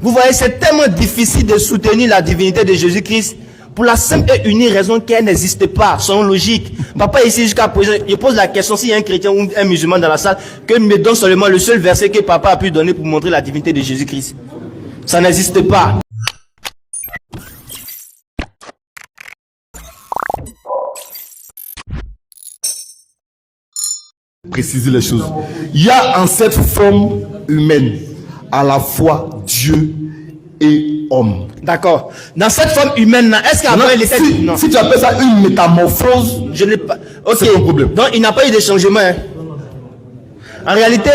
Vous voyez, c'est tellement difficile de soutenir la divinité de Jésus-Christ pour la simple et unique raison qu'elle n'existe pas, selon logique. Papa ici jusqu'à présent, il pose la question s'il y a un chrétien ou un musulman dans la salle, que me donne seulement le seul verset que papa a pu donner pour montrer la divinité de Jésus-Christ. Ça n'existe pas. Préciser les choses. Il y a en cette forme humaine à la fois Dieu et homme. D'accord. Dans cette forme humaine, est-ce qu'après il était... Non. Si tu appelles ça une métamorphose, je n'ai pas... Ok. C'est ton problème. Donc il n'a pas eu de changement. Hein. En réalité,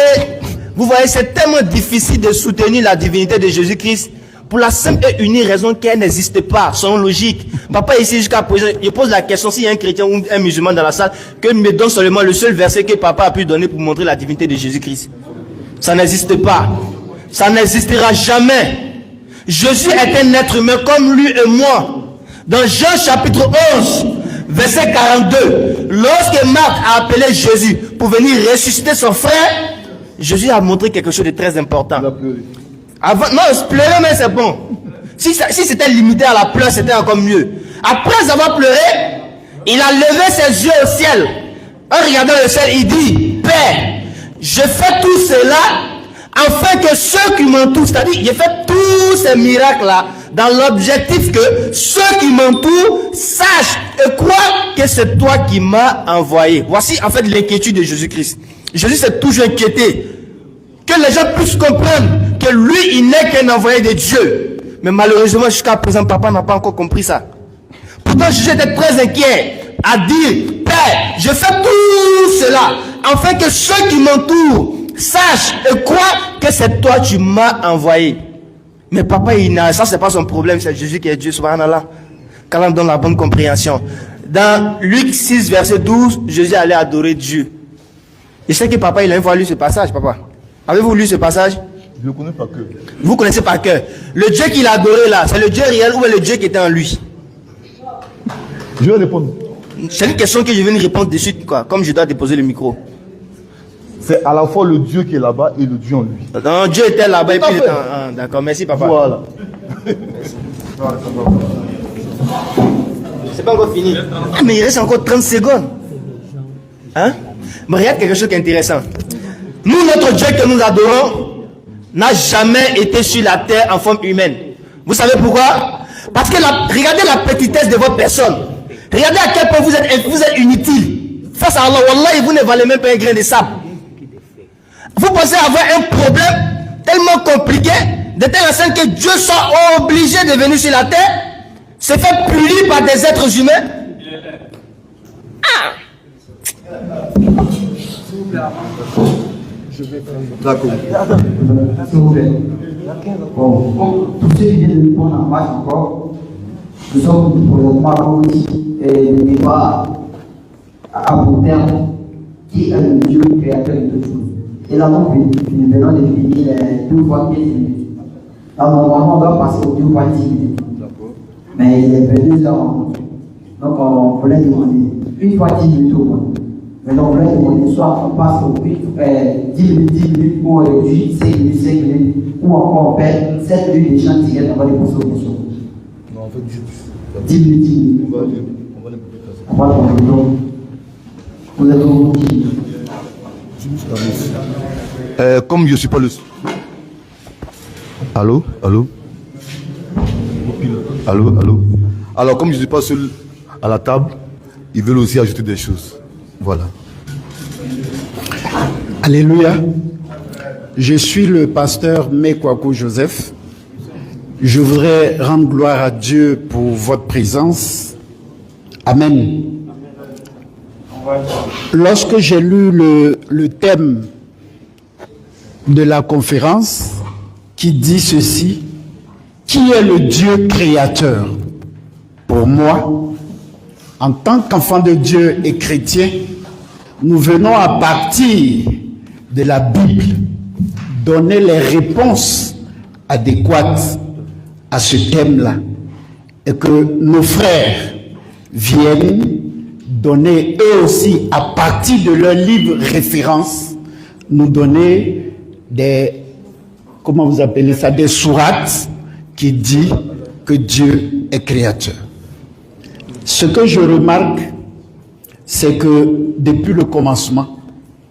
vous voyez, c'est tellement difficile de soutenir la divinité de Jésus-Christ pour la simple et unique raison qu'elle n'existe pas, selon logique. Papa ici jusqu'à présent, il pose la question s'il y a un chrétien ou un musulman dans la salle, que me donne seulement le seul verset que papa a pu donner pour montrer la divinité de Jésus-Christ. Ça n'existe pas. Ça n'existera jamais. Jésus est un être humain comme lui et moi. Dans Jean chapitre 11, verset 42, lorsque Marc a appelé Jésus pour venir ressusciter son frère, Jésus a montré quelque chose de très important. Avant, non, pleurer, mais c'est bon. Si c'était limité à la pleure, c'était encore mieux. Après avoir pleuré, il a levé ses yeux au ciel. En regardant le ciel, il dit, Père, je fais tout cela afin que ceux qui m'entourent, c'est-à-dire, j'ai fait tous ces miracles-là dans l'objectif que ceux qui m'entourent sachent et croient que c'est toi qui m'as envoyé. Voici en fait l'inquiétude de Jésus-Christ. Jésus s'est toujours inquiété que les gens puissent comprendre que lui, il n'est qu'un envoyé de Dieu. Mais malheureusement, jusqu'à présent, papa n'a pas encore compris ça. Pourtant, Jésus était très inquiet à dire, Père, je fais tout cela afin que ceux qui m'entourent sachent et croient que c'est toi qui m'as envoyé. Mais papa, ça c'est pas son problème, c'est Jésus qui est Dieu, subhanallah. Quand on donne la bonne compréhension. Dans Luc 6, verset 12, Jésus allait adorer Dieu. Je sais que papa, il a une fois lu ce passage, papa. Avez-vous lu ce passage? Je ne connais pas que. Vous connaissez par cœur. Le Dieu qu'il a adoré là, c'est le Dieu réel ou le Dieu qui était en lui? Je vais répondre. C'est une question que je viens de répondre de suite, quoi, comme je dois déposer le micro. C'est à la fois le Dieu qui est là-bas et le Dieu en lui. Non, Dieu était là-bas et puis il était en... D'accord, merci papa. Voilà. C'est pas encore fini. Ah, mais il reste encore 30 secondes. Hein? Mais regarde quelque chose qui est intéressant. Nous, notre Dieu que nous adorons n'a jamais été sur la terre en forme humaine. Vous savez pourquoi? Parce que regardez la petitesse de votre personne. Regardez à quel point vous êtes inutile. Face à Allah, Wallah, vous ne valez même pas un grain de sable. Vous pensez avoir un problème tellement compliqué, de telle sorte que Dieu soit obligé de venir sur la terre, se faire punir par des êtres humains? Ah! D'accord. Bon, tous ceux qui viennent de répondre en marche encore, nous sommes présentement aussi des débats à bon terme qui est le Dieu créateur de toutes choses. Et là, nous venons de finir les 2 fois 15 minutes. Là, normalement, on doit passer aux 2 fois 10 minutes. Mais il est 22 heures. Donc, on voulait demander 1 fois 10 minutes au moins. Mais donc, on voulait demander soit on passe aux 10 minutes ou 5 minutes, ou encore on fait 7 minutes d'échange direct, on va les poser aux questions. Non, en fait, 10 minutes. On va le donc, vous êtes au 10 minutes. comme je ne suis pas le... Allô? Alors, comme je ne suis pas seul à la table, ils veulent aussi ajouter des choses. Voilà. Alléluia. Je suis le pasteur Mekwako Joseph. Je voudrais rendre gloire à Dieu pour votre présence. Amen. Lorsque j'ai lu le thème de la conférence qui dit ceci, qui est le Dieu créateur? Pour moi, en tant qu'enfant de Dieu et chrétien, nous venons à partir de la Bible donner les réponses adéquates à ce thème-là et que nos frères viennent donner eux aussi, à partir de leur livre référence, nous donner des comment vous appelez ça, des sourates qui dit que Dieu est créateur. Ce que je remarque, c'est que depuis le commencement,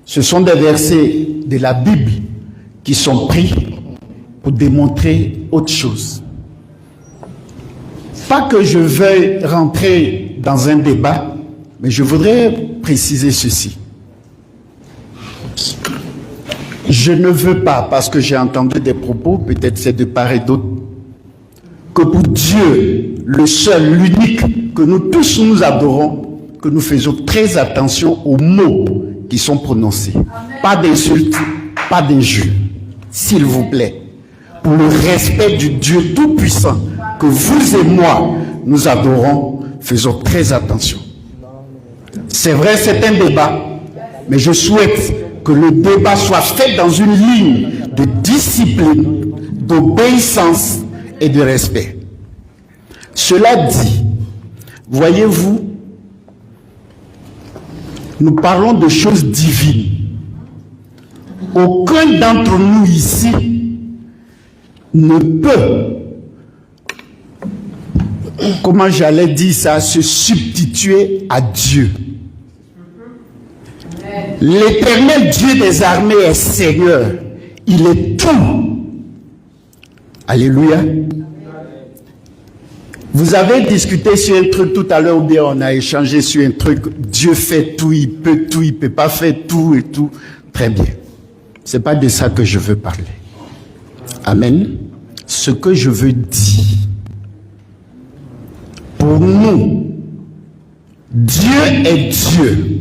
ce sont des versets de la Bible qui sont pris pour démontrer autre chose. Pas que je veuille rentrer dans un débat, mais je voudrais préciser ceci. Je ne veux pas, parce que j'ai entendu des propos, peut-être c'est de part et d'autre, que pour Dieu, le seul, l'unique, que nous tous nous adorons, que nous faisons très attention aux mots qui sont prononcés. Pas d'insultes, pas d'injures, s'il vous plaît. Pour le respect du Dieu Tout-Puissant, que vous et moi, nous adorons, faisons très attention. C'est vrai, c'est un débat, mais je souhaite que le débat soit fait dans une ligne de discipline, d'obéissance et de respect. Cela dit, voyez-vous, nous parlons de choses divines. Aucun d'entre nous ici ne peut, comment j'allais dire ça, se substituer à Dieu. L'Éternel Dieu des armées est Seigneur. Il est tout. Alléluia. Vous avez discuté sur un truc tout à l'heure, ou bien on a échangé sur un truc. Dieu fait tout, il peut pas faire tout et tout. Très bien. C'est pas de ça que je veux parler. Amen. Ce que je veux dire, pour nous, Dieu est Dieu.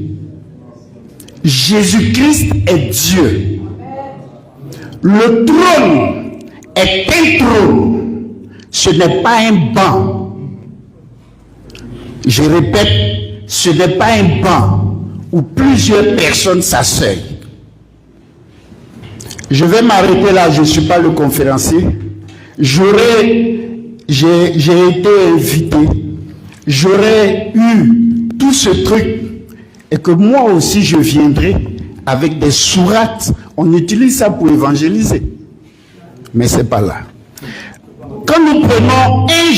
Jésus-Christ est Dieu. Le trône est un trône. Ce n'est pas un banc. Je répète, ce n'est pas un banc où plusieurs personnes s'asseyent. Je vais m'arrêter là, je ne suis pas le conférencier. J'ai été invité. J'aurais eu tout ce truc. Et que moi aussi je viendrai avec des sourates. On utilise ça pour évangéliser. Mais ce n'est pas là. Quand nous prenons 1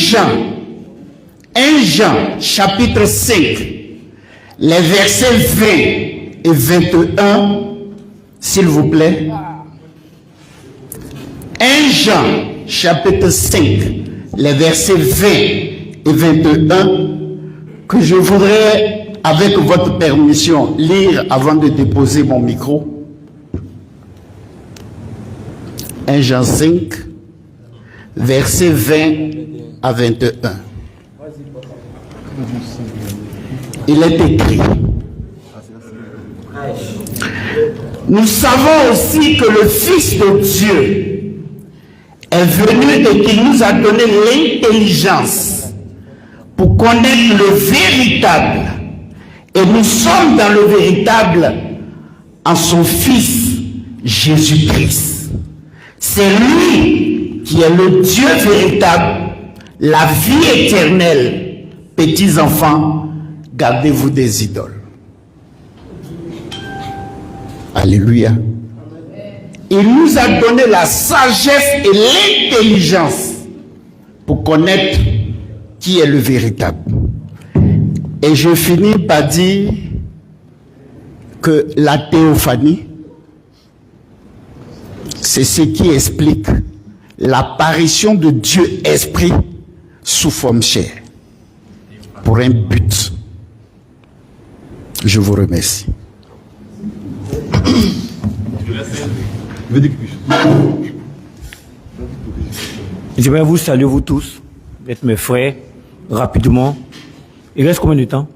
Jean chapitre 5, les versets 20 et 21, s'il vous plaît. 1 Jean chapitre 5, les versets 20 et 21, que je voudrais, avec votre permission, lire avant de déposer mon micro. 1 Jean 5, versets 20 à 21. Il est écrit: nous savons aussi que le Fils de Dieu est venu et qu'il nous a donné l'intelligence pour connaître le véritable. Et nous sommes dans le véritable en son Fils Jésus-Christ. C'est lui qui est le Dieu véritable, la vie éternelle. Petits enfants, gardez-vous des idoles. Alléluia. Il nous a donné la sagesse et l'intelligence pour connaître qui est le véritable. Et je finis par dire que la théophanie, c'est ce qui explique l'apparition de Dieu Esprit sous forme chair, pour un but. Je vous remercie. Je vais vous saluer, vous tous, d'être mes frères, rapidement. Il reste combien de temps?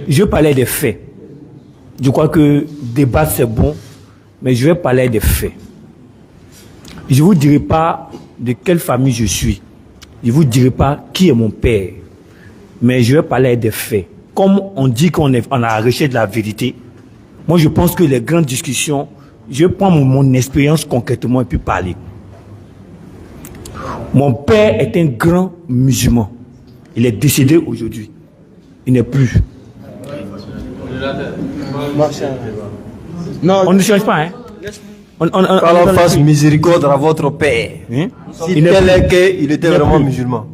Je parlais des faits. Je crois que débattre c'est bon, mais je vais parler des faits. Je ne vous dirai pas de quelle famille je suis. Je ne vous dirai pas qui est mon père. Mais je vais parler des faits. Comme on dit qu'on a recherché de la vérité, moi je pense que les grandes discussions, je vais prendre mon expérience concrètement et puis parler. Mon père est un grand musulman. Il est décédé aujourd'hui. Il n'est plus. Non, On ne change pas, hein? qu'Allah fasse miséricorde à votre père. Hein? Si Il n'est tel est plus. qu'il était Il n'est vraiment plus. musulman.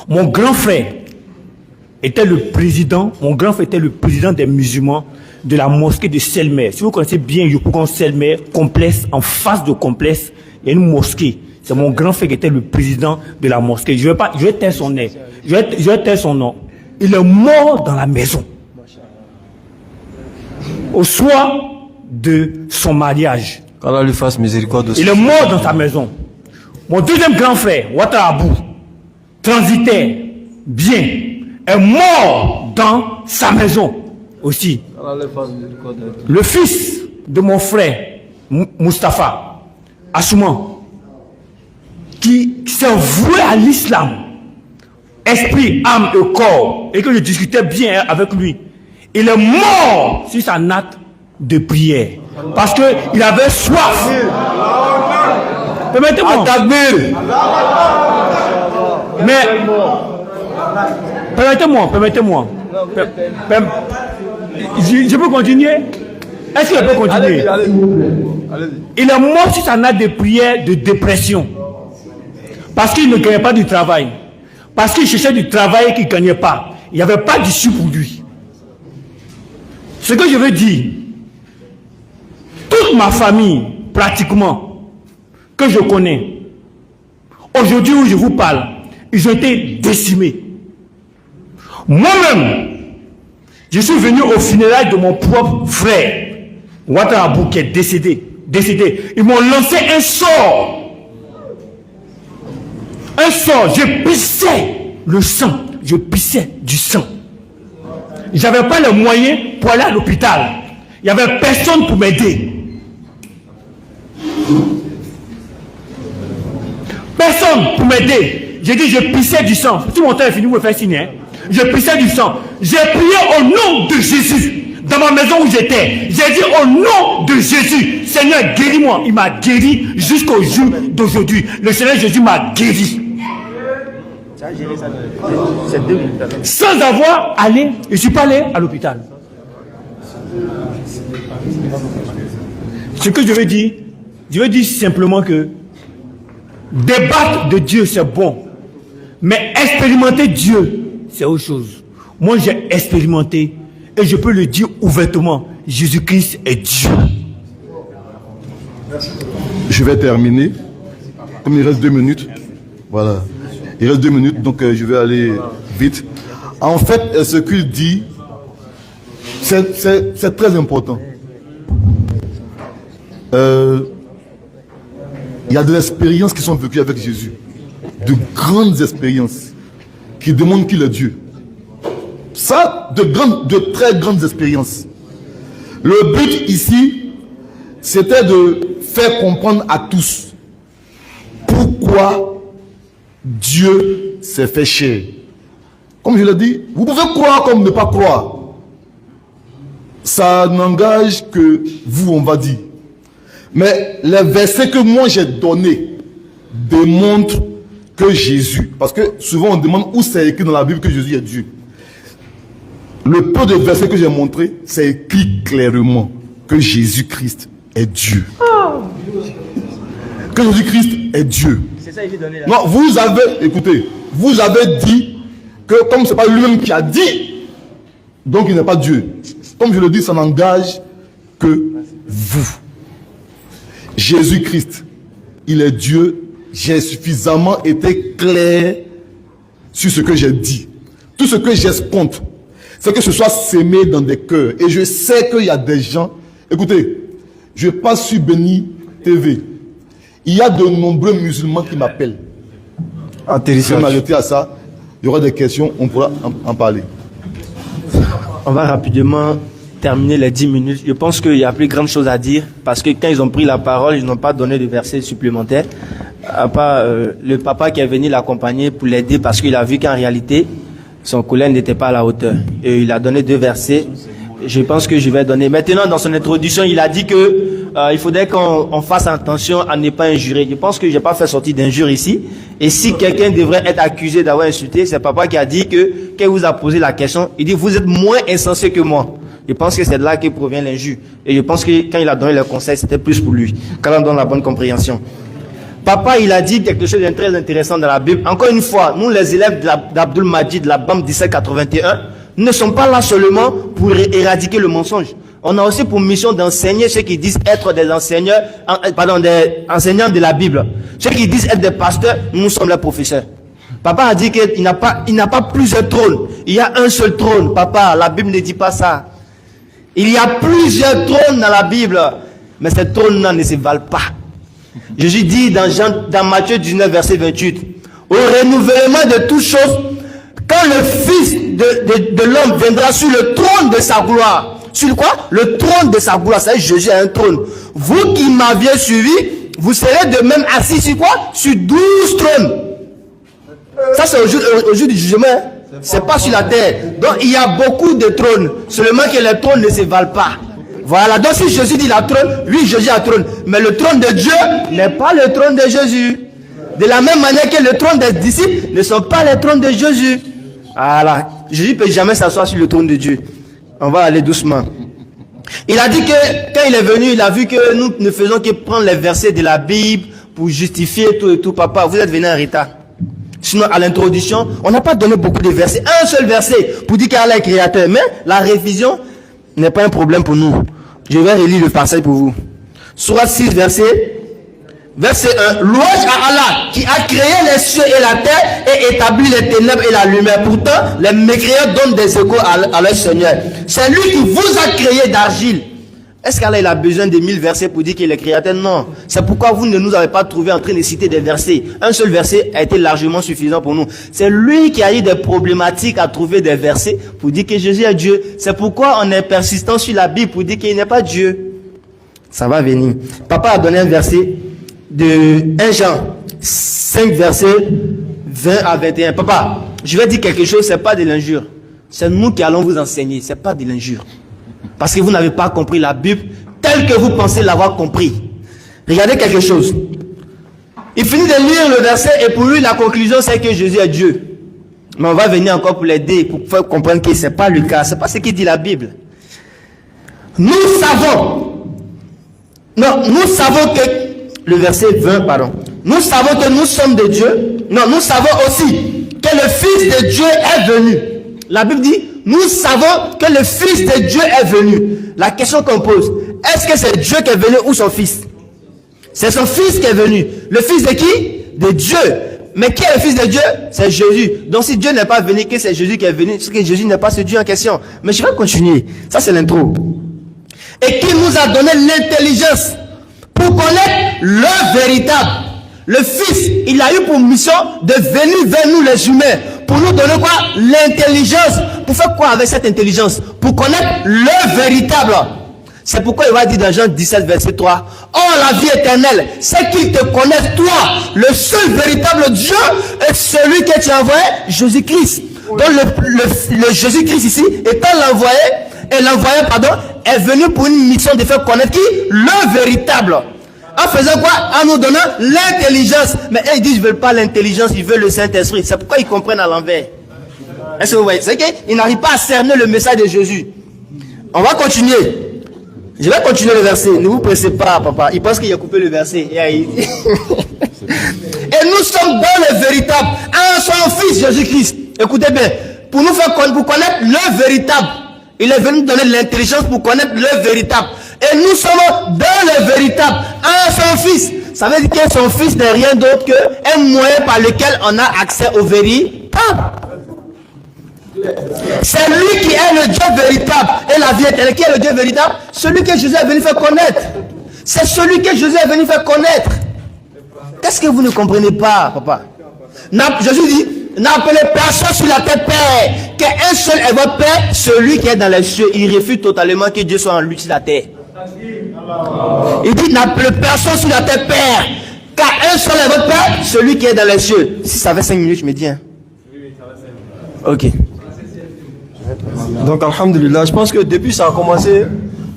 Mon grand frère était le président, des musulmans de la mosquée de Selmer. Si vous connaissez bien Yopougon Selmer, complexe, en face de complexe, il y a une mosquée. C'est mon grand frère qui était le président de la mosquée. Je vais taire son nom. Je vais taire son nom. Il est mort dans la maison. Au soir de son mariage. Qu'Allah lui fasse miséricorde aussi. Il est mort dans sa maison. Mon deuxième grand frère, Ouattara-Abou, transitaire, bien, est mort dans sa maison aussi. qu'Allah lui fasse miséricorde. Le fils de mon frère, Mustapha, Assouman, qui s'est voué à l'islam, esprit, âme et corps, et que je discutais bien avec lui, il est mort sur sa natte de prière. Parce qu'il avait soif. Permettez-moi. Mais, permettez-moi. Je peux continuer? Est-ce que je peux continuer? Il est mort sur sa natte de prière de dépression. Parce qu'il ne gagnait pas du travail. Parce qu'il cherchait du travail et qu'il ne gagnait pas. Il n'y avait pas d'issue pour lui. Ce que je veux dire, toute ma famille, pratiquement, que je connais, aujourd'hui où je vous parle, ils ont été décimés. Moi-même, je suis venu au funérailles de mon propre frère, Ouattara-Abou, qui est décédé. Ils m'ont lancé un sort. Un sort, je pissais le sang. Je pissais du sang. J'avais pas les moyens pour aller à l'hôpital. Il n'y avait personne pour m'aider. Personne pour m'aider. J'ai dit, je pissais du sang. Si mon temps est fini, vous me faites signe. Hein? Je pissais du sang. J'ai prié au nom de Jésus. Dans ma maison où j'étais, j'ai dit au nom de Jésus, Seigneur, guéris-moi. Il m'a guéri jusqu'au jour d'aujourd'hui. Le Seigneur Jésus m'a guéri. Sans avoir allé, je ne suis pas allé à l'hôpital. Ce que je veux dire simplement que débattre de Dieu, c'est bon. Mais expérimenter Dieu, c'est autre chose. Moi, j'ai expérimenté et je peux le dire ouvertement. Jésus-Christ est Dieu. Je vais terminer. Comme il reste 2 minutes. Voilà. Il reste 2 minutes, donc je vais aller vite. En fait, ce qu'il dit, c'est très important. Il y a des expériences qui sont vécues avec Jésus. De grandes expériences qui démontrent qu'il est Dieu. Ça, de très grandes expériences. Le but ici, c'était de faire comprendre à tous pourquoi Dieu s'est fait chair. Comme je l'ai dit, vous pouvez croire comme ne pas croire. Ça n'engage que vous, on va dire. Mais les versets que moi j'ai donnés démontrent que Jésus, parce que souvent on demande où c'est écrit dans la Bible que Jésus est Dieu. Le peu de versets que j'ai montrés, c'est écrit clairement que Jésus-Christ est Dieu. Que Jésus-Christ est Dieu. C'est ça, il veut donner là. Non, vous avez, écoutez, vous avez dit que comme ce n'est pas lui-même qui a dit, donc il n'est pas Dieu. Comme je le dis, ça n'engage que vous. Jésus-Christ, il est Dieu. J'ai suffisamment été clair sur ce que j'ai dit. Tout ce que j'escompte, c'est que ce soit sémé dans des cœurs. Et je sais qu'il y a des gens. Écoutez, je passe sur Béni TV. Il y a de nombreux musulmans qui m'appellent. Je vais m'arrêter à ça. Il y aura des questions, on pourra en parler. On va rapidement terminer les 10 minutes. Je pense qu'il y a plus grande chose à dire parce que quand ils ont pris la parole, ils n'ont pas donné de versets supplémentaires. À part le papa qui est venu l'accompagner pour l'aider parce qu'il a vu qu'en réalité, son collègue n'était pas à la hauteur. Et il a donné 2 versets. Je pense que je vais donner. Maintenant, dans son introduction, il a dit que il faudrait qu'on fasse attention à ne pas injurer. Je pense que je n'ai pas fait sortir d'injure ici. Et si quelqu'un devrait être accusé d'avoir insulté, c'est papa qui a dit que, quand il vous a posé la question, il dit, vous êtes moins insensé que moi. Il pense que c'est de là que provient l'injure. Et je pense que quand il a donné le conseil, c'était plus pour lui. Quand on donne la bonne compréhension. Papa, il a dit quelque chose de très intéressant dans la Bible. Encore une fois, nous les élèves d'Abdul Majid, de la BAM 1781, nous ne sommes pas là seulement pour éradiquer le mensonge. On a aussi pour mission d'enseigner ceux qui disent être des enseignants, des enseignants de la Bible. Ceux qui disent être des pasteurs, nous sommes les professeurs. Papa a dit qu'il n'a pas plusieurs trônes. Il y a un seul trône. Papa, la Bible ne dit pas ça. Il y a plusieurs trônes dans la Bible. Mais ces trônes-là ne se valent pas. Jésus dit dans Matthieu 19, verset 28, au renouvellement de toutes choses, quand le Fils de l'homme viendra sur le trône de sa gloire. Sur quoi? Le trône de sa gloire. C'est Jésus a un trône. Vous qui m'aviez suivi, vous serez de même assis sur quoi? Sur 12 trônes. Ça c'est au jour du jugement. C'est pas sur la terre. Donc il y a beaucoup de trônes. Seulement que les trônes ne se valent pas. Voilà. Donc si Jésus dit la trône, oui Jésus a trône. Mais le trône de Dieu n'est pas le trône de Jésus. De la même manière que le trône des disciples ne sont pas les trônes de Jésus. Voilà. Jésus ne peut jamais s'asseoir sur le trône de Dieu. On va aller doucement. Il a dit que quand il est venu, il a vu que nous ne faisons que prendre les versets de la Bible pour justifier tout et tout. Papa, vous êtes venu en retard. Sinon, à l'introduction, on n'a pas donné beaucoup de versets. Un seul verset pour dire qu'Allah est créateur. Mais la révision n'est pas un problème pour nous. Je vais relire le passage pour vous. Sourate 6, verset 1. Louange à Allah qui a créé les cieux et la terre et établi les ténèbres et la lumière. Pourtant, les mécréants donnent des échos à leur Seigneur. C'est lui qui vous a créé d'argile. Est-ce qu'Allah il a besoin de 1000 versets pour dire qu'il est créateur? Non. C'est pourquoi vous ne nous avez pas trouvé en train de citer des versets. Un seul verset a été largement suffisant pour nous. C'est lui qui a eu des problématiques à trouver des versets pour dire que Jésus est Dieu. C'est pourquoi on est persistant sur la Bible pour dire qu'il n'est pas Dieu. Ça va venir. Papa a donné un verset de 1 Jean 5 versets 20 à 21. Papa, je vais dire quelque chose, c'est pas de l'injure. C'est nous qui allons vous enseigner, c'est pas de l'injure. Parce que vous n'avez pas compris la Bible telle que vous pensez l'avoir compris. Regardez quelque chose. Il finit de lire le verset et pour lui la conclusion c'est que Jésus est Dieu. Mais on va venir encore pour l'aider, pour faire comprendre que c'est pas le cas, c'est pas ce qu'il dit la Bible. Nous savons que le verset 20, pardon. Nous savons que nous sommes de Dieu. Non, nous savons aussi que le Fils de Dieu est venu. La Bible dit, nous savons que le Fils de Dieu est venu. La question qu'on pose, est-ce que c'est Dieu qui est venu ou son Fils? C'est son Fils qui est venu. Le Fils de qui? De Dieu. Mais qui est le Fils de Dieu? C'est Jésus. Donc si Dieu n'est pas venu, que c'est Jésus qui est venu, c'est que Jésus n'est pas ce Dieu en question. Mais je vais continuer. Ça c'est l'intro. Et qui nous a donné l'intelligence pour connaître le véritable. Le Fils, il a eu pour mission de venir vers nous les humains. Pour nous donner quoi? L'intelligence. Pour faire quoi avec cette intelligence? Pour connaître le véritable. C'est pourquoi il va dire dans Jean 17, verset 3. Oh, la vie éternelle, c'est qu'ils te connaissent, toi, le seul véritable Dieu, et celui que tu as envoyé, Jésus-Christ. Donc le Jésus-Christ ici, étant l'envoyé, est venu pour une mission de faire connaître qui? Le véritable. En faisant quoi? En nous donnant l'intelligence. Mais ils disent, ils ne veulent pas l'intelligence, ils veulent le Saint-Esprit. C'est pourquoi ils comprennent à l'envers. Est-ce que vous voyez? C'est qu'ils n'arrivent pas à cerner le message de Jésus. On va continuer. Je vais continuer le verset. Ne vous pressez pas, papa. Il pense qu'il a coupé le verset. Et nous sommes dans le véritable. En son Fils Jésus-Christ. Écoutez bien. Pour nous faire connaître le véritable. Il est venu nous donner l'intelligence pour connaître le véritable. Et nous sommes dans le véritable. En son Fils. Ça veut dire que son Fils n'est rien d'autre qu'un moyen par lequel on a accès au véritable. C'est lui qui est le Dieu véritable et la vie éternelle. Qui est le Dieu véritable? Celui que Jésus est venu faire connaître. C'est celui que Jésus est venu faire connaître. Qu'est-ce que vous ne comprenez pas, papa? Jésus dit, n'appelez personne sur la terre Père, qu'un seul est votre Père, celui qui est dans les cieux. Il refuse totalement que Dieu soit en lui sur la terre. Il dit, n'appelez personne sur la terre Père, car un seul est votre Père, celui qui est dans les cieux. Si ça fait 5 minutes, je me dis. Hein. Ok. Donc, alhamdulillah, je pense que depuis ça a commencé,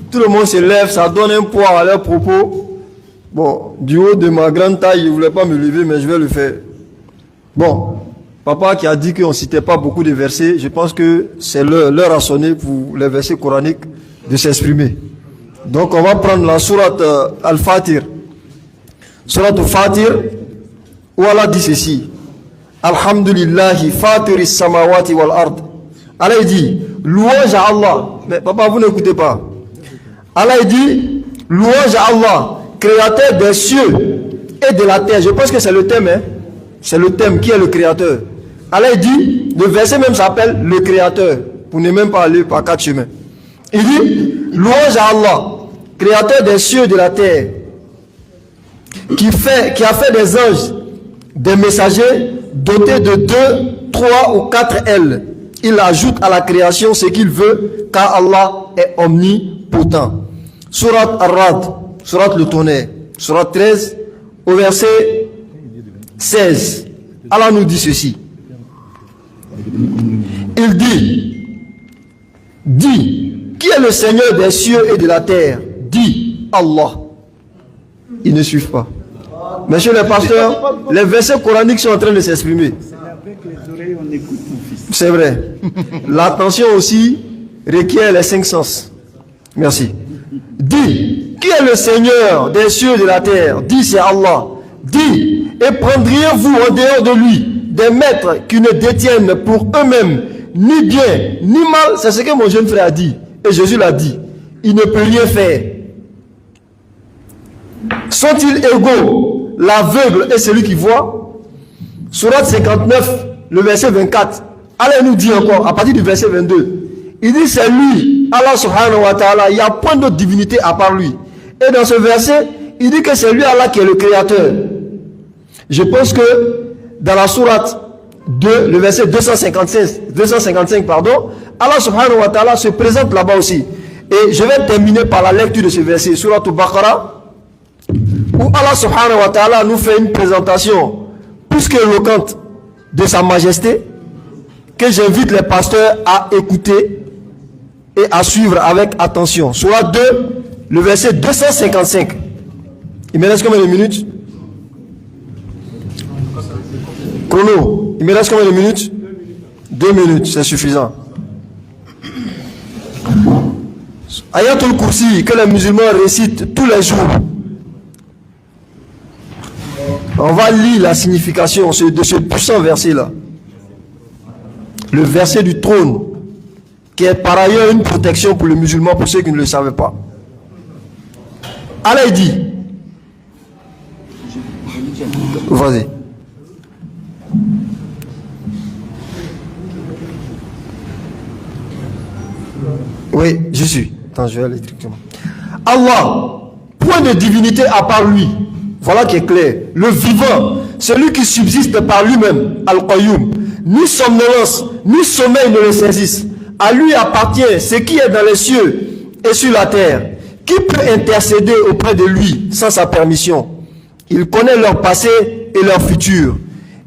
tout le monde se lève, ça donne un poids à leurs propos. Bon, du haut de ma grande taille, je ne voulais pas me lever, mais je vais le faire. Bon, papa qui a dit qu'on ne citait pas beaucoup de versets, je pense que c'est l'heure à sonner pour les versets coraniques. de s'exprimer. Donc on va prendre la sourate Al-Fatir. Sourate Al-Fatir, où Allah dit ceci. Alhamdulillahi fatiris samawati wal ard. Allah il dit, louange à Allah. Mais papa, vous n'écoutez pas. Allah il dit, louange à Allah, créateur des cieux et de la terre. Je pense que c'est le thème, hein. C'est le thème qui est le créateur. Allah il dit, le verset même s'appelle le créateur. Pour ne même pas aller par 4 chemins. Il dit, louange à Allah, créateur des cieux et de la terre, qui a fait des anges, des messagers dotés de 2, 3 ou 4 ailes. Il ajoute à la création ce qu'il veut, car Allah est omnipotent. Surat Ar-Rad, Surat le tonnerre, Surat 13, au verset 16. Allah nous dit ceci. Il dit, qui est le Seigneur des cieux et de la terre? Dit Allah. Ils ne suivent pas. Messieurs les pasteurs, les versets coraniques sont en train de s'exprimer. C'est vrai. L'attention aussi requiert les 5 sens. Merci. Dis, qui est le Seigneur des cieux et de la terre? Dis, c'est Allah. Dis, et prendriez-vous en dehors de lui des maîtres qui ne détiennent pour eux-mêmes ni bien ni mal? C'est ce que mon jeune frère a dit. Et Jésus l'a dit. Il ne peut rien faire. Sont-ils égaux, l'aveugle et celui qui voit? Sourate 59, le verset 24. Allah nous dit encore, à partir du verset 22, il dit c'est lui, Allah subhanahu wa ta'ala, il n'y a point d'autre divinité à part lui. Et dans ce verset, il dit que c'est lui Allah qui est le créateur. Je pense que dans la sourate 2, le verset 255, Allah subhanahu wa ta'ala se présente là-bas aussi. Et je vais terminer par la lecture de ce verset, sourate Al-Baqarah, où Allah subhanahu wa ta'ala nous fait une présentation plus qu'éloquente de sa majesté, que j'invite les pasteurs à écouter et à suivre avec attention. Sourate 2, le verset 255. Il me reste combien de minutes? Chrono, il me reste combien de minutes? 2 minutes, c'est suffisant. Ayatul Kursi, que les musulmans récitent tous les jours. On va lire la signification de ce puissant verset-là. Le verset du trône, qui est par ailleurs une protection pour les musulmans, pour ceux qui ne le savaient pas. Allah dit, vas-y. Oui, je suis. Attends, je vais aller directement. Allah, point de divinité à part lui. Voilà qui est clair. Le vivant, celui qui subsiste par lui-même, Al-Qayyum. Ni somnolence, ni sommeil ne le saisissent. À lui appartient ce qui est dans les cieux et sur la terre. Qui peut intercéder auprès de lui sans sa permission? Il connaît leur passé et leur futur.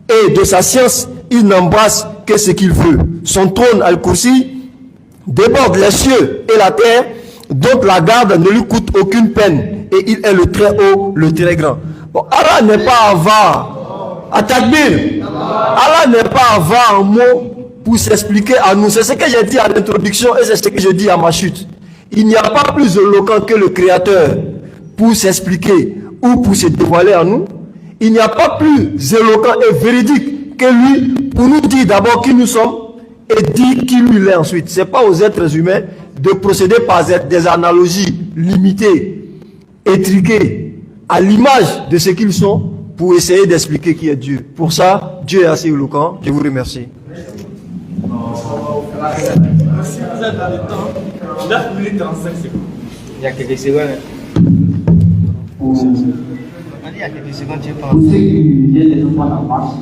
Et de sa science, il n'embrasse que ce qu'il veut. Son trône, Al-Kursi, déborde les cieux et la terre, dont la garde ne lui coûte aucune peine. Et il est le très haut, le très grand. Bon, Allah n'est pas avare. Atakbir. Allah n'est pas avare en mots pour s'expliquer à nous. C'est ce que j'ai dit à l'introduction et c'est ce que je dis à ma chute. Il n'y a pas plus éloquent que le Créateur pour s'expliquer ou pour se dévoiler à nous. Il n'y a pas plus éloquent et véridique que lui pour nous dire d'abord qui nous sommes et dire qui lui est ensuite. Ce n'est pas aux êtres humains de procéder par des analogies limitées, étriquées, à l'image de ce qu'ils sont, pour essayer d'expliquer qui est Dieu. Pour ça, Dieu est assez éloquent. Je vous remercie. Si vous êtes dans le temps, 9 minutes 35 secondes. Il y a quelques secondes. Pour ceux qui viennent de prendre en marche,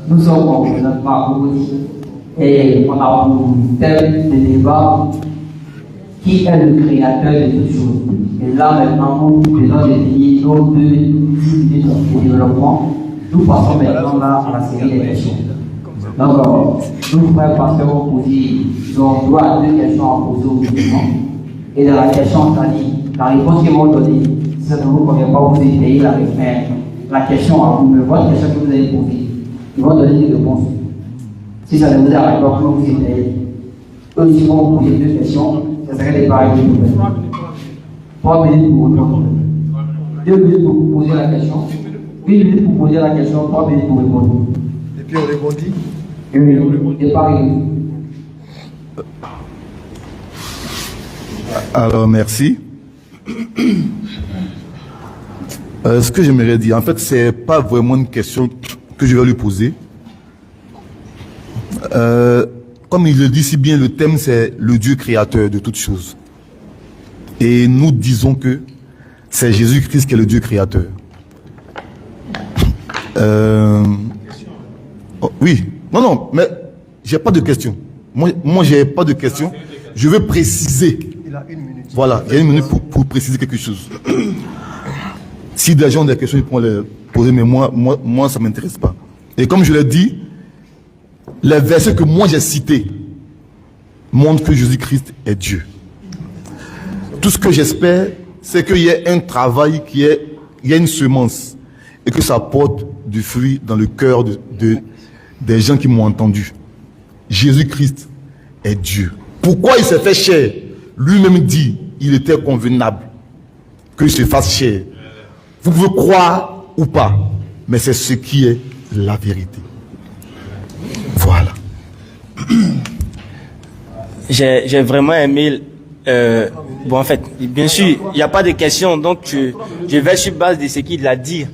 nous sommes en présentement à Bogoti et on a pour thème de débat qui est le créateur de toutes choses. Et là maintenant, nous devons définir nos 2 minutes de développement. Nous passons maintenant là à la série des questions. Donc, nous frères pasteurs ont posé, donc, droit à 2 questions à poser au gouvernement. Et dans la question, la réponse qu'ils vont donner, ça ne vous convient pas, vous étayez la question à vous, mais votre question que vous avez posée, ils vont donner des réponses. Si ça ne vous arrive pas, vous étayez. Eux aussi vont poser 2 questions. Ça serait des pareils. 3 minutes pour répondre. 2 minutes pour poser la question. 1 minute pour poser la question. 3 minutes pour répondre. Et puis on rebondit. Et pareil. Alors, merci. Ce que j'aimerais dire, en fait, c'est pas vraiment une question que je vais lui poser. Comme il le dit si bien, le thème c'est le Dieu créateur de toutes choses. Et nous disons que c'est Jésus-Christ qui est le Dieu créateur. Oh, oui, non, mais j'ai pas de question. Moi j'ai pas de question. Je veux préciser. Il a 1 minute. Voilà, il y a 1 minute pour préciser quelque chose. Si des gens ont des questions, ils pourront les poser, mais moi ça ne m'intéresse pas. Et comme je l'ai dit, les versets que moi j'ai cités montrent que Jésus-Christ est Dieu. Tout ce que j'espère, c'est qu'il y ait un travail, il y ait une semence, et que ça porte du fruit dans le cœur des gens qui m'ont entendu. Jésus-Christ est Dieu. Pourquoi il s'est fait chair? Lui-même dit, il était convenable qu'il se fasse chair. Vous pouvez croire ou pas, mais c'est ce qui est la vérité. Voilà. J'ai vraiment aimé. Bon, en fait, bien sûr, il n'y a pas de question, donc je vais sur base de ce qu'il a dit.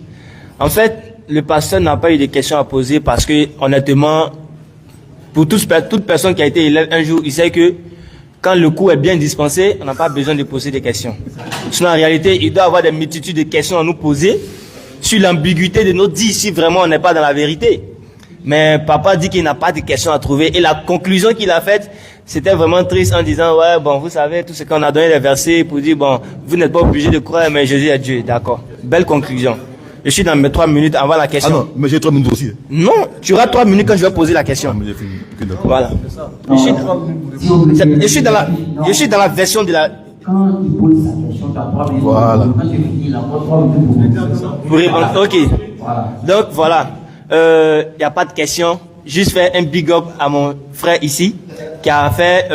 En fait, le pasteur n'a pas eu de questions à poser parce que, honnêtement, pour toute personne qui a été élève un jour, il sait que quand le cours est bien dispensé, on n'a pas besoin de poser des questions. Sinon, en réalité, il doit y avoir des multitudes de questions à nous poser sur l'ambiguïté de nos dits si vraiment on n'est pas dans la vérité. Mais papa dit qu'il n'a pas de questions à trouver. Et la conclusion qu'il a faite, c'était vraiment triste en disant, ouais, bon, vous savez, tout ce qu'on a donné les versets pour dire, bon, vous n'êtes pas obligé de croire, mais Jésus est Dieu. D'accord. Belle conclusion. Je suis dans mes 3 minutes avant la question. Ah non, mais j'ai 3 minutes aussi. Non, tu auras 3 minutes quand je vais poser la question. Ah, mais j'ai fini. Ok, d'accord. Voilà. Je suis dans la version de la... Quand il pose sa question, tu as 3 minutes. Voilà. Quand tu finis, il a 3 minutes Pour répondre. Ok. Voilà. Donc voilà. Il n'y a pas de question. Juste faire un big up à mon frère ici, qui a fait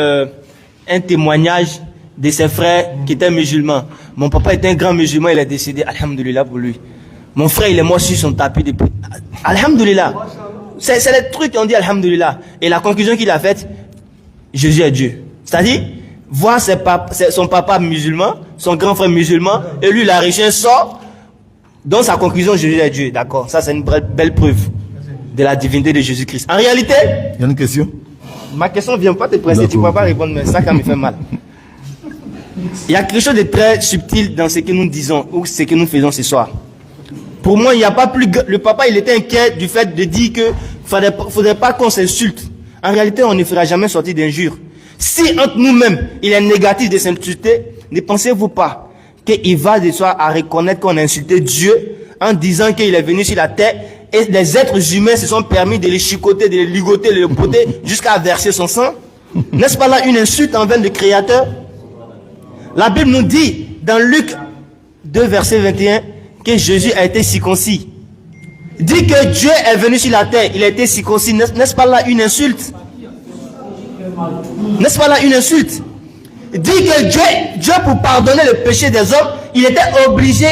un témoignage de ses frères qui étaient musulmans. Mon papa était un grand musulman, il est décédé. Alhamdulillah pour lui. Mon frère, il est mort sur son tapis depuis. Alhamdulillah. C'est les trucs qu'on dit Alhamdulillah. Et la conclusion qu'il a faite, Jésus est Dieu. C'est-à-dire, voir son papa musulman, son grand frère musulman, et lui, il a reçu un sort. Donc sa conclusion, Jésus est Dieu. D'accord. Ça, c'est une belle preuve de la divinité de Jésus-Christ. En réalité, Il y a une question? ma question ne vient pas te presser. Tu ne peux pas répondre, mais ça, ça me fait mal. Il y a quelque chose de très subtil dans ce que nous disons ou ce que nous faisons ce soir. Pour moi, il n'y a pas plus... Le papa, il était inquiet du fait de dire que faudrait pas qu'on s'insulte. En réalité, on ne fera jamais sortir d'injures. Si entre nous-mêmes, il est négatif de s'insulter, ne pensez-vous pas qu'il va de soi à reconnaître qu'on a insulté Dieu en disant qu'il est venu sur la terre et les êtres humains se sont permis de les chicoter, de les ligoter, de les poter jusqu'à verser son sang? N'est-ce pas là une insulte envers le Créateur? La Bible nous dit dans Luc 2, verset 21, que Jésus a été circoncis. Dit que Dieu est venu sur la terre, il a été circoncis. N'est-ce pas là une insulte? N'est-ce pas là une insulte? Dit que Dieu pour pardonner le péché des hommes, il était obligé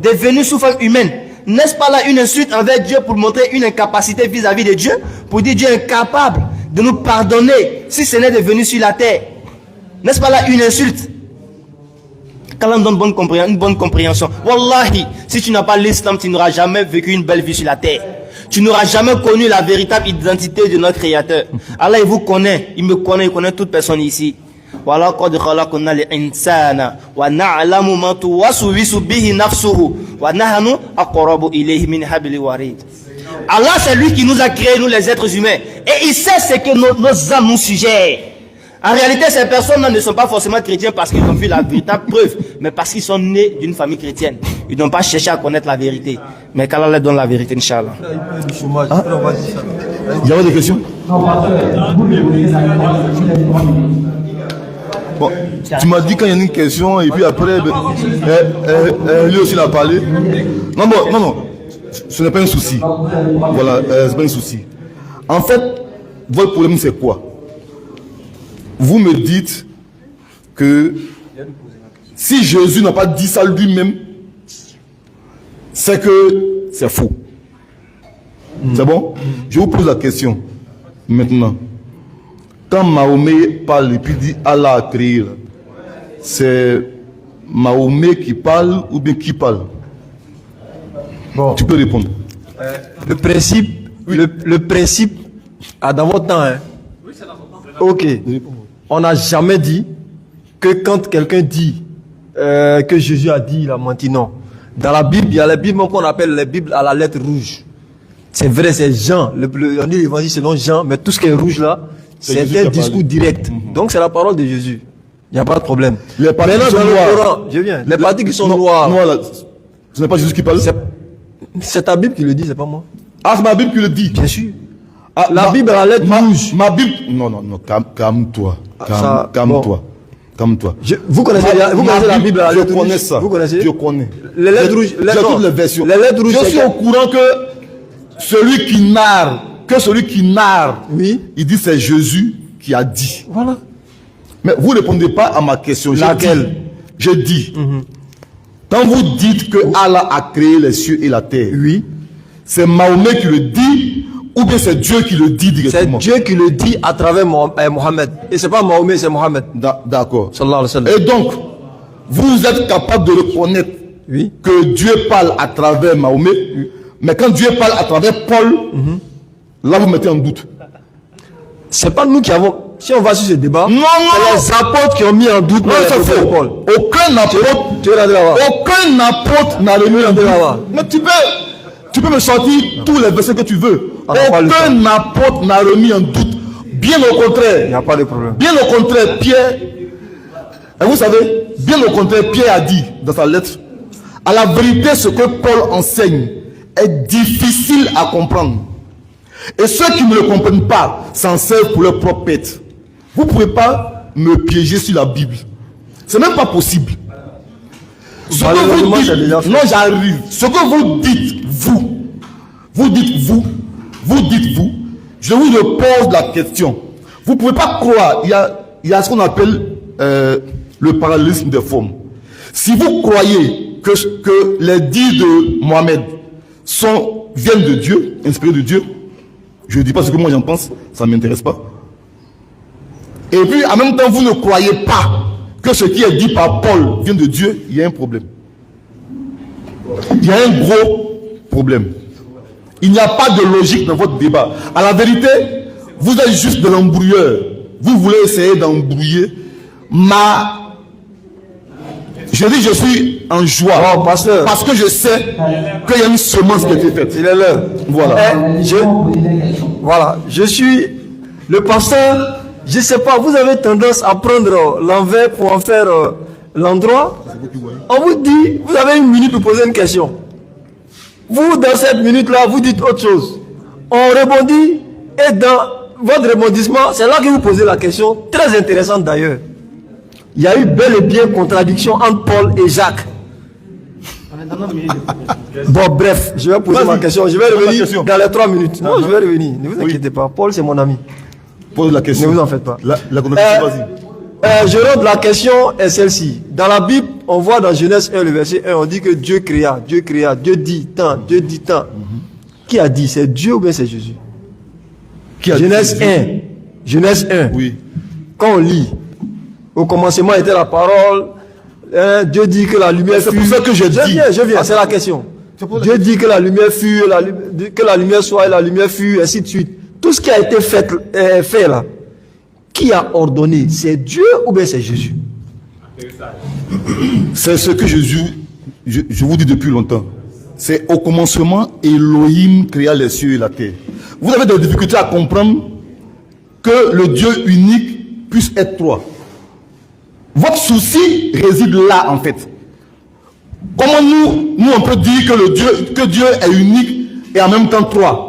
de venir sous forme humaine. N'est-ce pas là une insulte envers Dieu pour montrer une incapacité vis-à-vis de Dieu? Pour dire Dieu est incapable de nous pardonner si ce n'est de venir sur la terre. N'est-ce pas là une insulte? Quand on donne une bonne compréhension. Wallahi, si tu n'as pas l'islam, tu n'auras jamais vécu une belle vie sur la terre. Tu n'auras jamais connu la véritable identité de notre Créateur. Allah, il vous connaît, il me connaît, il connaît toute personne ici. Allah, c'est lui qui nous a créé, nous les êtres humains. Et il sait ce que nos âmes nous suggèrent. En réalité, ces personnes-là ne sont pas forcément chrétiens parce qu'ils ont vu la véritable preuve, mais parce qu'ils sont nés d'une famille chrétienne. Ils n'ont pas cherché à connaître la vérité. Mais qu'Allah leur donne la vérité, Inch'Allah. Il y avait des questions? Bon, tu m'as dit quand il y a une question et puis après, lui aussi il a parlé. Non, ce n'est pas un souci. Voilà, c'est pas un souci. En fait, votre problème c'est quoi? vous me dites que si Jésus n'a pas dit ça lui-même, c'est que c'est faux. C'est bon? Je vous pose la question maintenant. Quand Mahomet parle et puis dit Allah a créé, c'est Mahomet qui parle ou bien qui parle? Bon. Tu peux répondre. Le principe, le principe, dans votre temps, hein? Ok. On n'a jamais dit que quand quelqu'un dit que Jésus a dit, il a menti. Non. Dans la Bible, il y a les Bibles qu'on appelle les Bibles à la lettre rouge. C'est vrai, c'est Jean. On dit l'évangile selon Jean, mais tout ce qui est rouge là, c'est un discours direct. Donc c'est la parole de Jésus. Il n'y a pas de problème. Les parties qui sont noires. Je viens. Les parties qui sont noires. Noir, là, ce n'est pas Jésus qui parle. C'est ta Bible qui le dit, c'est pas moi. Ah, c'est ma Bible qui le dit. Bien sûr. Ah, La Bible à la lettre rouge. Ma Bible. Non, calme-toi. Calme-toi. Calme-toi. Vous connaissez la Bible à la lettre rouge? Je connais ça. Vous connaissez? Je connais. Les lettres rouges. J'ai toutes les versions. Les lettres rouges. Je suis au courant que celui qui narre, oui, il dit c'est Jésus qui a dit. Voilà. Mais vous ne répondez pas à ma question. Laquelle? Je dis. Quand vous dites que Allah a créé les cieux et la terre, oui, c'est Mahomet qui le dit ou bien c'est Dieu qui le dit directement? C'est Dieu qui le dit à travers Mohammed. Et c'est pas Mahomet, c'est Mohammed. D'accord. Sallallahu alayhi wa sallam. Et donc, vous êtes capable de reconnaître que Dieu parle à travers Mahomet, mais quand Dieu parle à travers Paul, là vous mettez en doute. C'est pas nous qui avons. Si on va sur ce débat, non, c'est les apôtres qui ont mis en doute. Non, c'est faux. Paul. Aucun apôtre n'a remis en doute. Mais tu peux me sortir tous les versets que tu veux. Aucun apôtre n'a remis en doute. Bien au contraire. Il n'y a pas de problème. Bien au contraire, Pierre. Et vous savez, bien au contraire, Pierre a dit dans sa lettre, à la vérité, ce que Paul enseigne est difficile à comprendre. Et ceux qui ne le comprennent pas s'en servent pour leur propre pète. Vous ne pouvez pas me piéger sur la Bible. C'est même pas possible. Ce que vous dites, non, j'arrive. Ce que vous dites, vous dites, je vous pose la question. Vous ne pouvez pas croire, il y a ce qu'on appelle le parallélisme des formes. Si vous croyez que les dits de Mohammed viennent de Dieu, inspirés de Dieu, je ne dis pas ce que moi j'en pense, ça ne m'intéresse pas. Et puis en même temps, vous ne croyez pas que ce qui est dit par Paul vient de Dieu, il y a un problème. Il y a un gros problème. Il n'y a pas de logique dans votre débat. À la vérité, vous êtes juste de l'embrouilleur. Vous voulez essayer d'embrouiller Je dis je suis en joie parce que je sais qu'il y a une semence qui a été faite. Il est l'heure. Voilà. Je suis le pasteur. Je ne sais pas, vous avez tendance à prendre l'envers pour en faire l'endroit. On vous dit, vous avez une minute pour poser une question. Vous, dans cette minute-là, vous dites autre chose. On rebondit et dans votre rebondissement, c'est là que vous posez la question, très intéressante d'ailleurs. Il y a eu bel et bien contradiction entre Paul et Jacques. Bon, bref, je vais poser ma question. Je vais revenir dans les 3 minutes. Non, je vais revenir. Ne vous inquiétez pas. Paul, c'est mon ami. Pose la question. Ne vous en faites pas. Vas-y. Je rentre, la question est celle-ci. Dans la Bible, on voit dans Genèse 1, le verset 1, on dit que Dieu créa, Dieu dit tant, Dieu dit tant. Qui a dit? C'est Dieu ou bien c'est Jésus? Genèse 1. Oui. Quand on lit, au commencement était la parole, Dieu dit que la lumière fut. C'est pour ça que je viens, c'est la question. Dieu dit que la lumière fut, que la lumière soit et la lumière fut, ainsi de suite. Tout ce qui a été fait là, qui a ordonné? C'est Dieu ou bien c'est Jésus? C'est ce que Jésus, je vous dis depuis longtemps. C'est au commencement, Elohim créa les cieux et la terre. Vous avez des difficultés à comprendre que le Dieu unique puisse être 3. Votre souci réside là en fait. Comment nous on peut dire que Dieu est unique et en même temps 3?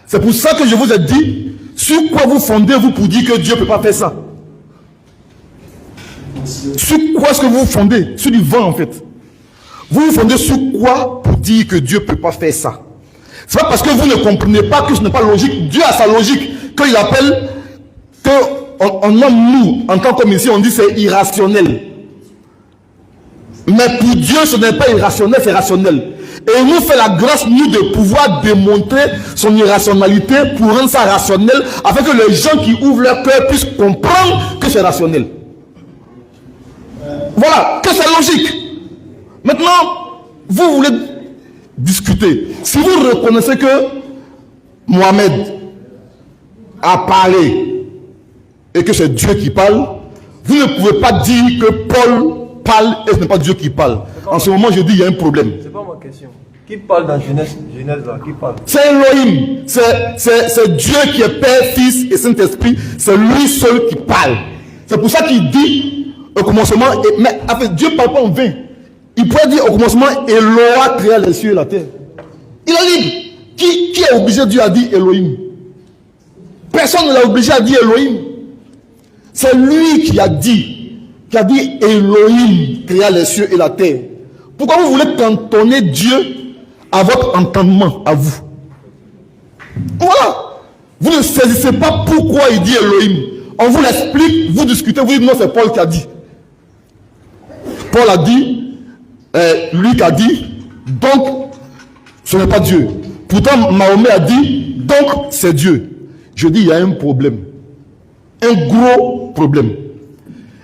C'est pour ça que je vous ai dit, sur quoi vous fondez-vous pour dire que Dieu ne peut pas faire ça? Sur quoi est-ce que vous vous fondez? Sur du vent en fait. Vous vous fondez sur quoi pour dire que Dieu ne peut pas faire ça? C'est pas parce que vous ne comprenez pas que ce n'est pas logique. Dieu a sa logique. Qu'il appelle que nous, en tant qu'homme ici, on dit c'est irrationnel. Mais pour Dieu, ce n'est pas irrationnel, c'est rationnel. Et il nous fait la grâce, nous, de pouvoir démontrer son irrationalité pour rendre ça rationnel, afin que les gens qui ouvrent leur cœur puissent comprendre que c'est rationnel. Voilà, que c'est logique. Maintenant, vous voulez discuter. Si vous reconnaissez que Mohamed a parlé et que c'est Dieu qui parle, vous ne pouvez pas dire que Paul parle et ce n'est pas Dieu qui parle. En ce moment, je dis il y a un problème. C'est pas ma question. Qui parle dans Genèse là? Qui parle? C'est Elohim. C'est Dieu qui est Père, Fils et Saint-Esprit. C'est lui seul qui parle. C'est pour ça qu'il dit au commencement, mais en fait, Dieu ne parle pas en vain. Il pourrait dire au commencement, Eloah créa les cieux et la terre. Il est libre. Qui est obligé? Dieu a dit Elohim. Personne ne l'a obligé à dire Elohim. C'est lui qui a dit Elohim créa les cieux et la terre. Pourquoi vous voulez cantonner Dieu à votre entendement, à vous? Voilà. Vous ne saisissez pas pourquoi il dit Elohim. On vous l'explique, vous discutez, vous dites non, c'est Paul qui a dit. Paul a dit, Luc a dit, donc ce n'est pas Dieu. Pourtant, Mahomet a dit, donc c'est Dieu. Je dis, il y a un problème. Un gros problème.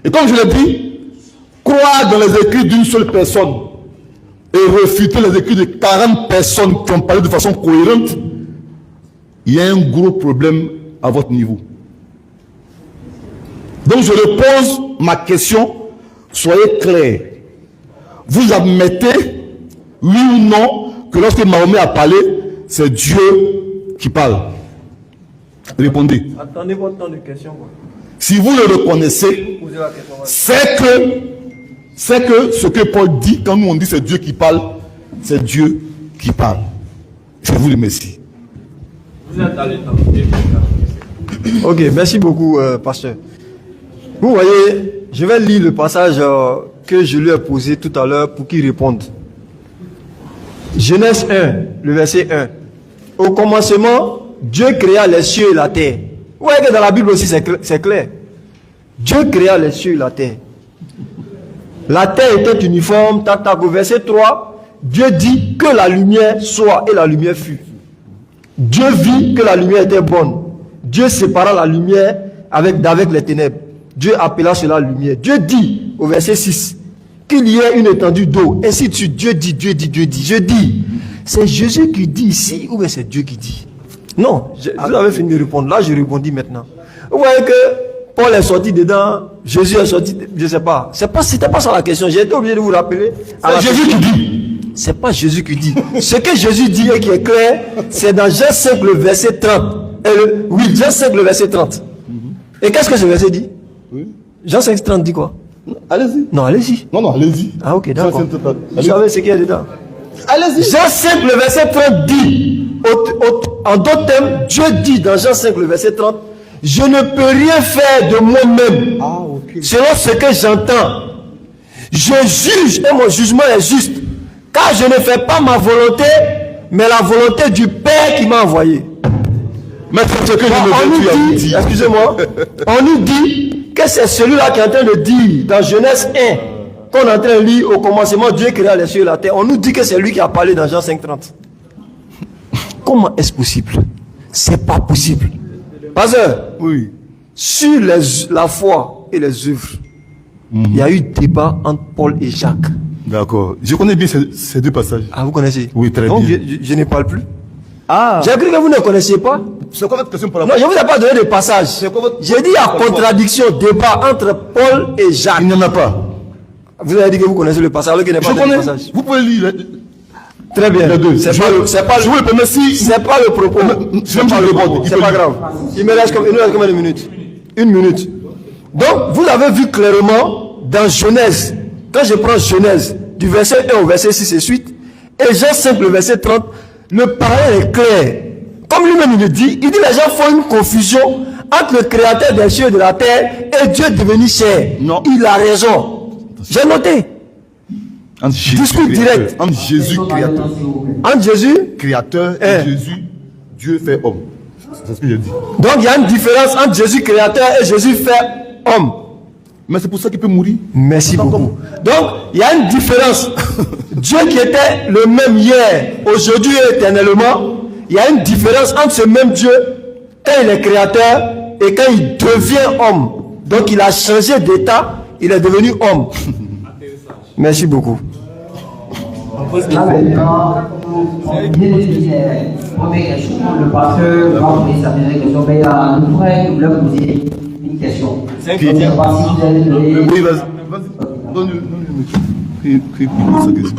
Et comme je l'ai dit, croire dans les écrits d'une seule personne et refuter les écrits de 40 personnes qui ont parlé de façon cohérente, il y a un gros problème à votre niveau. Donc je repose ma question, soyez clairs. Vous admettez, oui ou non, que lorsque Mahomet a parlé, c'est Dieu qui parle? Répondez. Attendez votre temps de question, quoi. Si vous le reconnaissez, c'est que ce que Paul dit, quand nous on dit c'est Dieu qui parle, c'est Dieu qui parle. Je vous remercie. Vous êtes dans le temps. Ok, merci beaucoup, pasteur. Vous voyez, je vais lire le passage que je lui ai posé tout à l'heure pour qu'il réponde. Genèse 1, le verset 1. Au commencement, Dieu créa les cieux et la terre. Vous voyez que dans la Bible aussi c'est clair. Dieu créa les cieux et la terre. La terre était uniforme, au verset 3, Dieu dit que la lumière soit et la lumière fut. Dieu vit que la lumière était bonne. Dieu sépara la lumière avec les ténèbres. Dieu appela cela lumière. Dieu dit au verset 6 qu'il y ait une étendue d'eau. Ainsi de suite, Dieu dit. Je dis, c'est Jésus qui dit ici ou bien c'est Dieu qui dit? Non, vous avez fini de répondre. Là, je répondis maintenant. Vous voyez que Paul est sorti dedans, Jésus est sorti, je ne sais pas. C'était pas ça la question. J'ai été obligé de vous rappeler. C'est Jésus qui dit. C'est pas Jésus qui dit. Ce que Jésus dit et qui est clair, c'est dans Jean 5, le verset 30. Oui, Jean 5, le verset 30. Et qu'est-ce que ce verset dit? Oui. Jean 5, 30 dit quoi? Allez-y. Non, allez-y. Non, allez-y. Ah, ok, d'accord. Jean 5, 30. Vous savez ce qu'il y a dedans? Allez-y. Jean 5, le verset 30 dit, en d'autres termes, Dieu dit dans Jean 5, le verset 30, je ne peux rien faire de moi-même. Selon ce que j'entends, je juge et mon jugement est juste, car je ne fais pas ma volonté, mais la volonté du Père qui m'a envoyé. Mais c'est ce que je me dis. Excusez-moi, on nous dit que c'est celui-là qui est en train de dire dans Genèse 1, qu'on est en train de lire au commencement, Dieu créa les cieux et la terre. On nous dit que c'est lui qui a parlé dans Jean 5, 30. Comment est-ce possible? C'est pas possible. Pasteur, oui. Sur la foi et les œuvres, il y a eu débat entre Paul et Jacques. D'accord. Je connais bien ces deux passages. Ah, vous connaissez? Oui, très donc, bien. Je ne parle plus. Ah. J'ai cru que vous ne connaissiez pas. C'est quoi votre question pour la Non, je ne vous ai pas donné de passage. J'ai dit il y a contradiction, débat entre Paul et Jacques. Il n'y en a pas. Vous avez dit que vous connaissez le passage, alors qu'il n'est pas Je connais. le passage. Vous pouvez lire. Très bien. Les deux. C'est pas le propos. C'est pas grave. Il me reste combien de minutes? Une minute. Donc, vous avez vu clairement dans Genèse, quand je prends Genèse, du verset 1 au verset 6 et suite, et Jean 5, le verset 30, le parallèle est clair. Comme lui-même il le dit, il dit les gens font une confusion entre le créateur des cieux et de la terre et Dieu devenu chair. Non. Il a raison. J'ai noté. Discours direct. Entre Jésus créateur. Entre Jésus Créateur et Jésus, Dieu fait homme. C'est ce que j'ai dit. Donc il y a une différence entre Jésus créateur et Jésus fait homme. Mais c'est pour ça qu'il peut mourir. Merci beaucoup. Donc il y a une différence. Dieu qui était le même hier, aujourd'hui et éternellement, il y a une différence entre ce même Dieu quand il est créateur et quand il devient homme. Donc il a changé d'état, il est devenu homme. Merci beaucoup. Là maintenant, on vient de finir la première question. Le pasteur va poser sa première question. Mais nous voulons poser une question. Je ne sais pas si vous allez donner. Oui, vas-y. Donne-lui le micro. Sa question.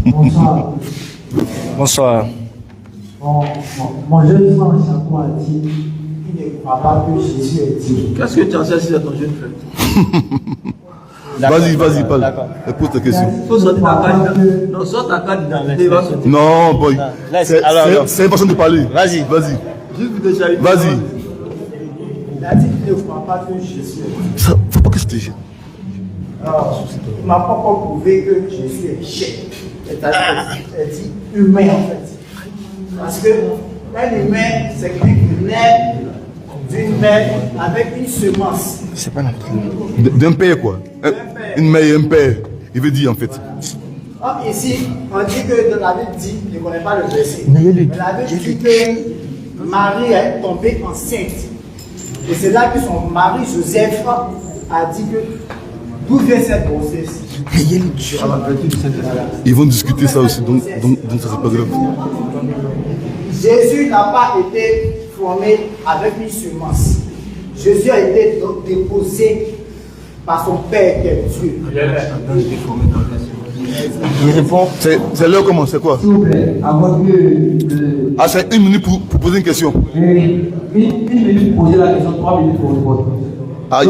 Bonsoir. Bonsoir. Mon jeune frère chaque fois dit qu'il ne croit pas que Jésus est Dieu. Qu'est-ce que tu en sais sur ton jeune frère? Vas-y, parle. Pose ta question. Il faut sortir ta carte. Non, sors ta carte d'identité. Non, boy. Alors. C'est une façon de parler. Vas-y. Vas-y. Il a dit qu'il ne croit pas que Jésus est Dieu. Faut pas que je te gêne. Alors, il ne m'a pas encore prouvé que Jésus est chef. C'est-à-dire dit humain en fait. Parce que un humain, c'est quelqu'un qui naît d'une mère avec une semence. C'est pas notre. D'un père, quoi. Une mère et un père. Il veut dire, en fait. Or, ici, on dit que dans la Bible dit, je ne connais pas le verset, mais la Bible dit que Marie est tombée enceinte. Et c'est là que son mari Joseph a dit que d'où vient cette grossesse. Ils vont discuter ça aussi, donc ça, c'est pas grave. Jésus n'a pas été formé avec une semence. Jésus a été donc déposé par son Père qui est Dieu. Il répond. C'est l'heure comment? C'est quoi? S'il vous plaît, avant que Ah, c'est 1 minute pour poser une question. une minute pour poser la question, 3 minutes pour répondre. Ah,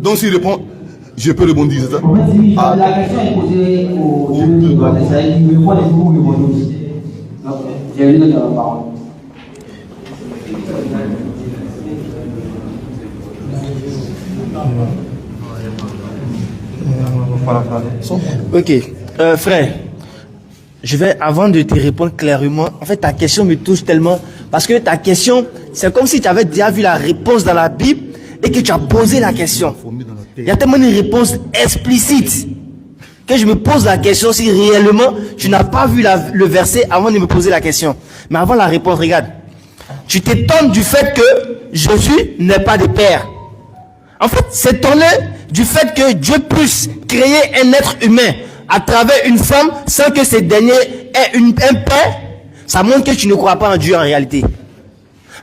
donc s'il répond, je peux rebondir, c'est ça? En fait, si la question est posée au Dieu qui doit être ça, il répond et vous répondez aussi. Donc, j'ai lu dans la parole. Ok. Frère, je vais, avant de te répondre clairement, en fait, ta question me touche tellement, parce que ta question, c'est comme si tu avais déjà vu la réponse dans la Bible et que tu as posé la question. Il y a tellement une réponse explicite que je me pose la question si réellement tu n'as pas vu le verset avant de me poser la question. Mais avant la réponse, regarde. Tu t'étonnes du fait que Jésus n'est pas de père. En fait, s'étonner du fait que Dieu puisse créer un être humain à travers une femme sans que ce dernier ait un père, ça montre que tu ne crois pas en Dieu en réalité.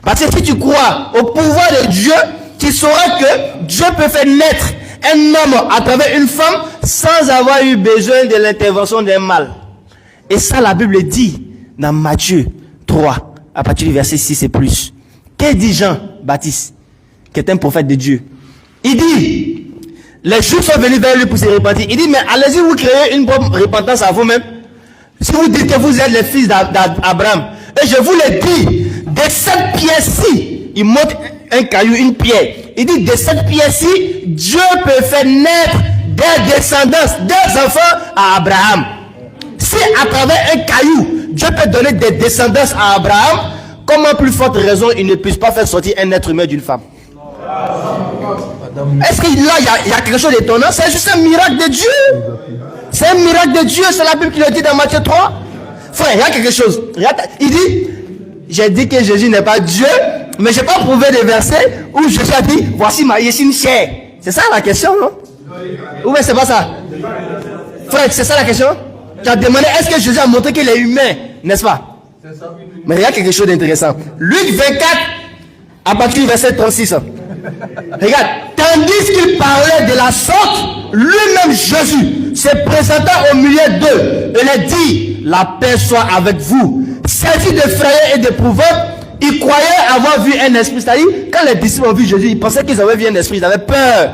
Parce que si tu crois au pouvoir de Dieu, tu sauras que Dieu peut faire naître un homme à travers une femme sans avoir eu besoin de l'intervention d'un mâle. Et ça, la Bible dit dans Matthieu 3, à partir du verset 6 et plus. Que dit Jean-Baptiste, qui est un prophète de Dieu? Il dit, les Juifs sont venus vers lui pour se repentir. Il dit, mais allez-y, vous créez une bonne repentance à vous-même. Si vous dites que vous êtes les fils d'Abraham, et je vous le dis, de cette pierre-ci, il montre un caillou, une pierre. Il dit, de cette pierre-ci, Dieu peut faire naître des descendants, des enfants à Abraham. Si à travers un caillou, Dieu peut donner des descendants à Abraham, comment plus forte raison il ne puisse pas faire sortir un être humain d'une femme? Est-ce que là, il y a quelque chose d'étonnant? C'est juste un miracle de Dieu. C'est un miracle de Dieu, c'est la Bible qui le dit dans Matthieu 3. Frère, il y a quelque chose. Il dit, j'ai dit que Jésus n'est pas Dieu, mais je n'ai pas prouvé des versets où Jésus a dit, voici ma yéchine chair. C'est ça la question, non? Ou bien c'est pas ça? Frère, c'est ça la question? Tu as demandé, est-ce que Jésus a montré qu'il est humain, n'est-ce pas? Mais il y a quelque chose d'intéressant. Luc 24, à partir du verset 36. Regarde, tandis qu'il parlait de la sorte, lui-même Jésus se présenta au milieu d'eux et leur dit, la paix soit avec vous. Saisi de frayeur et d'épouvante, ils croyaient avoir vu un esprit. C'est-à-dire, quand les disciples ont vu Jésus, ils pensaient qu'ils avaient vu un esprit, ils avaient peur.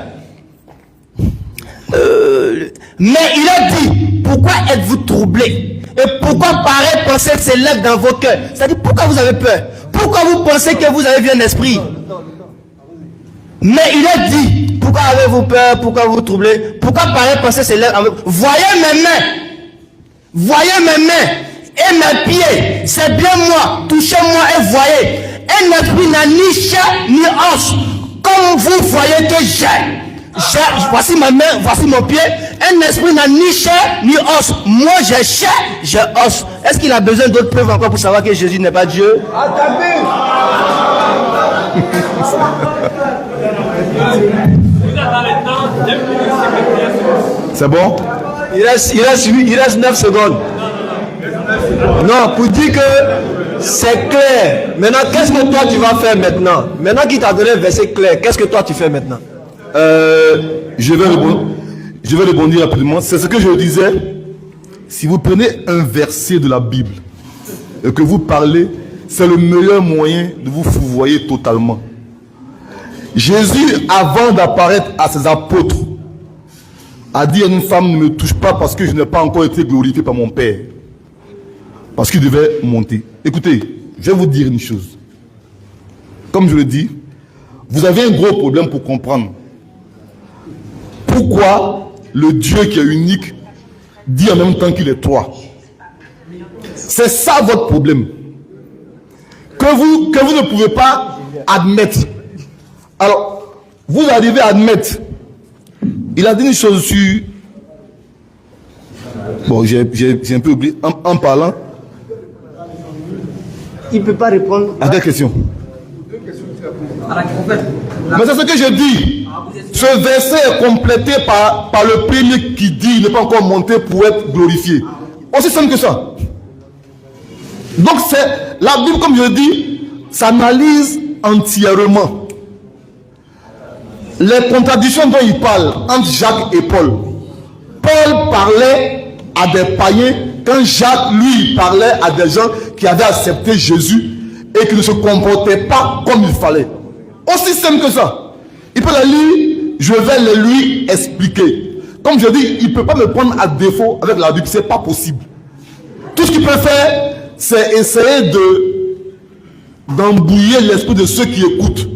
Mais il a dit, pourquoi êtes-vous troublés? Et pourquoi pareille pensée s'élève dans vos cœurs? C'est-à-dire, pourquoi vous avez peur? Pourquoi vous pensez que vous avez vu un esprit? Mais il a dit, pourquoi avez-vous peur? Pourquoi vous troublez? Pourquoi pareille pensée s'élève en vous? Voyez mes mains. Voyez mes mains et mes pieds, c'est bien moi, touchez-moi et voyez. Un esprit n'a ni chair ni os, comme vous voyez que j'ai. Voici ma main, voici mon pied. Un esprit n'a ni chair ni os. Moi j'ai chair, j'ai os. Est-ce qu'il a besoin d'autres preuves encore pour savoir que Jésus n'est pas Dieu? C'est bon? Il reste 9 secondes. Non, pour dire que c'est clair. Maintenant, qu'est-ce que toi tu vas faire maintenant? Maintenant qu'il t'a donné un verset clair, qu'est-ce que toi tu fais maintenant? Je vais rebondir rapidement. C'est ce que je disais. Si vous prenez un verset de la Bible et que vous parlez, c'est le meilleur moyen de vous fourvoyer totalement. Jésus, avant d'apparaître à ses apôtres, a dit à une femme: ne me touche pas parce que je n'ai pas encore été glorifié par mon Père. Parce qu'il devait monter. Écoutez, je vais vous dire une chose. Comme je le dis, vous avez un gros problème pour comprendre pourquoi le Dieu qui est unique dit en même temps qu'il est toi. C'est ça votre problème. Que vous ne pouvez pas admettre. Alors, vous arrivez à admettre. Il a dit une chose sur... Bon, j'ai un peu oublié. En parlant... Il ne peut pas répondre. À quelle question? Mais c'est ce que je dis. Ce verset est complété par le premier qui dit: il n'est pas encore monté pour être glorifié. Aussi simple que ça. Donc c'est la Bible, comme je dis, s'analyse entièrement. Les contradictions dont il parle entre Jacques et Paul. Paul parlait à des païens quand Jacques, lui, parlait à des gens qui avaient accepté Jésus et qui ne se comportaient pas comme il fallait. Aussi simple que ça. Il peut la lire, je vais le lui expliquer. Comme je dis, il ne peut pas me prendre à défaut avec la Bible, ce n'est pas possible. Tout ce qu'il peut faire, c'est essayer d'embrouiller l'esprit de ceux qui écoutent.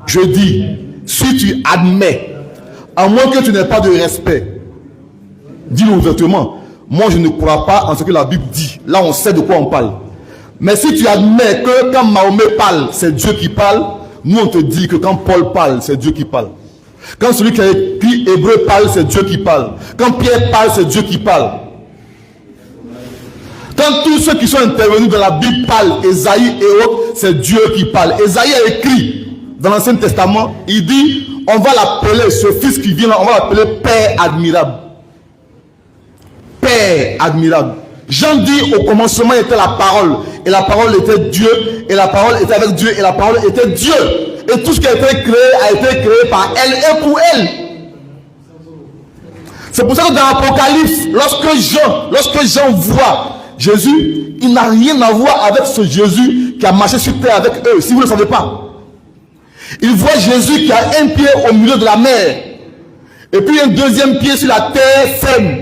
Je dis, si tu admets, à moins que tu n'aies pas de respect, dis-le ouvertement: moi je ne crois pas en ce que la Bible dit. Là on sait de quoi on parle. Mais si tu admets que quand Mahomet parle, c'est Dieu qui parle, nous on te dit que quand Paul parle, c'est Dieu qui parle. Quand celui qui a écrit Hébreu parle, c'est Dieu qui parle. Quand Pierre parle, c'est Dieu qui parle. Quand tous ceux qui sont intervenus dans la Bible parlent, Ésaïe et autres, c'est Dieu qui parle. Ésaïe a écrit dans l'Ancien Testament, il dit: on va l'appeler, ce fils qui vient là, on va l'appeler Père admirable. Père admirable. Jean dit: au commencement était la parole, et la parole était Dieu, et la parole était avec Dieu, et la parole était Dieu. Et tout ce qui a été créé par elle et pour elle. C'est pour ça que dans l'Apocalypse, lorsque Jean voit Jésus, il n'a rien à voir avec ce Jésus qui a marché sur terre avec eux, si vous ne le savez pas. Il voit Jésus qui a un pied au milieu de la mer, et puis un deuxième pied sur la terre ferme.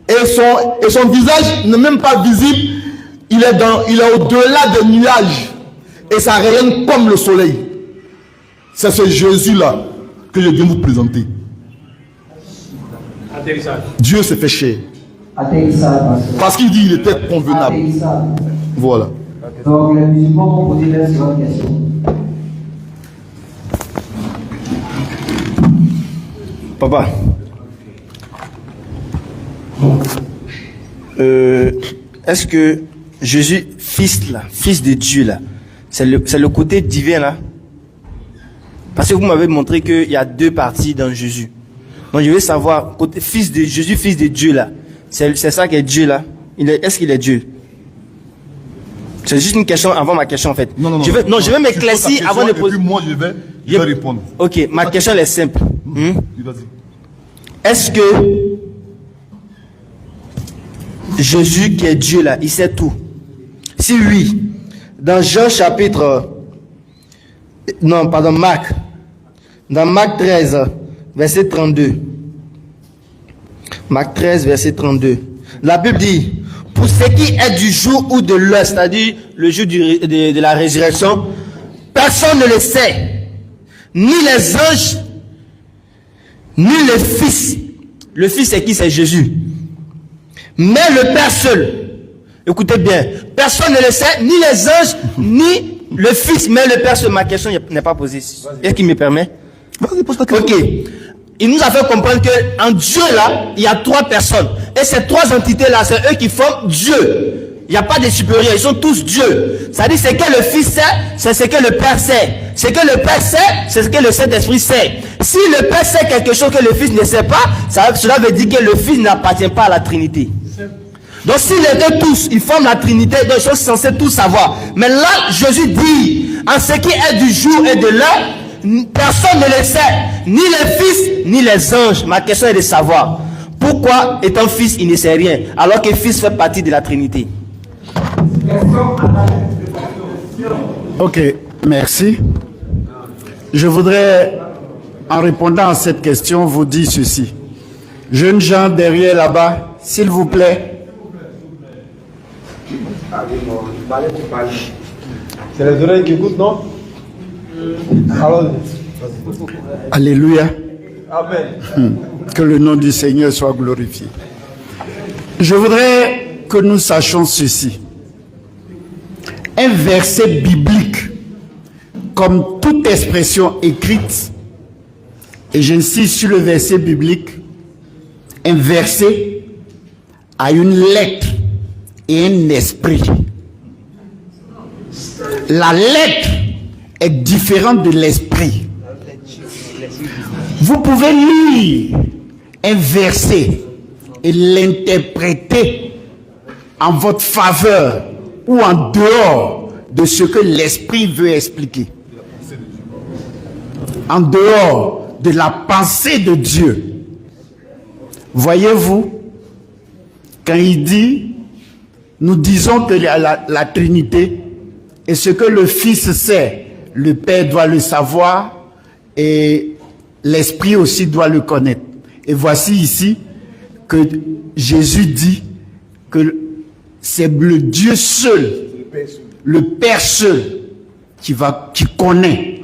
Et son visage n'est même pas visible, il est au-delà des nuages, et ça rayonne comme le soleil. C'est ce Jésus-là que je viens vous présenter. Dieu s'est fait chair. Parce qu'il dit qu'il était convenable. Voilà. Donc les musulmans vont poser la seconde question. Papa, est-ce que Jésus, fils de Dieu là, c'est le côté divin là? Parce que vous m'avez montré qu'il y a deux parties dans Jésus. Donc je veux savoir, côté Jésus, fils de Dieu là, c'est ça qui est Dieu là? Est-ce qu'il est Dieu? C'est juste une question avant ma question en fait. Non. Je vais m'éclaircir avant de poser. Et puis moi je vais répondre. Ok, ma question est simple. Vas-y. Est-ce que Jésus qui est Dieu là, il sait tout? Si oui, dans Jean chapitre... Non, pardon, Marc. Dans Marc 13, verset 32. Marc 13, verset 32. La Bible dit: pour ce qui est du jour ou de l'heure, c'est-à-dire le jour de la résurrection, personne ne le sait. Ni les anges, ni le Fils. Le Fils c'est qui? C'est Jésus. Mais le Père seul. Écoutez bien. Personne ne le sait, ni les anges, ni le Fils, mais le Père. Ma question n'est pas posée. Est-ce qu'il me permet? Vas-y, pose ta question. Ok. Il nous a fait comprendre qu'en Dieu, là, il y a 3 personnes. Et ces 3 entités-là, c'est eux qui forment Dieu. Il n'y a pas de supérieurs, ils sont tous Dieu. C'est-à-dire, ce que le Fils sait, c'est ce que le Père sait. Ce que le Père sait, c'est ce que le Saint-Esprit sait. Si le Père sait quelque chose que le Fils ne sait pas, cela veut dire que le Fils n'appartient pas à la Trinité. Donc, si les deux tous, ils forment la Trinité, donc ils sont censés tout savoir. Mais là, Jésus dit, en ce qui est du jour et de l'heure, personne ne le sait, ni le Fils, ni les anges. Ma question est de savoir, pourquoi étant Fils, il ne sait rien, alors que le Fils fait partie de la Trinité? Ok, merci. Je voudrais, en répondant à cette question, vous dire ceci. Jeunes gens derrière là-bas, s'il vous plaît. C'est les oreilles qui écoutent, non? Alors, Alléluia. Amen. Que le nom du Seigneur soit glorifié. Je voudrais que nous sachions ceci. Un verset biblique, comme toute expression écrite, et j'insiste sur le verset biblique, un verset a une lettre et un esprit. La lettre est différente de l'esprit. Vous pouvez lire un verset et l'interpréter en votre faveur ou en dehors de ce que l'esprit veut expliquer. En dehors de la pensée de Dieu. Voyez-vous, quand il dit, nous disons que la Trinité est ce que le Fils sait, le Père doit le savoir et l'Esprit aussi doit le connaître. Et voici ici que Jésus dit que c'est le Dieu seul, le Père seul, qui connaît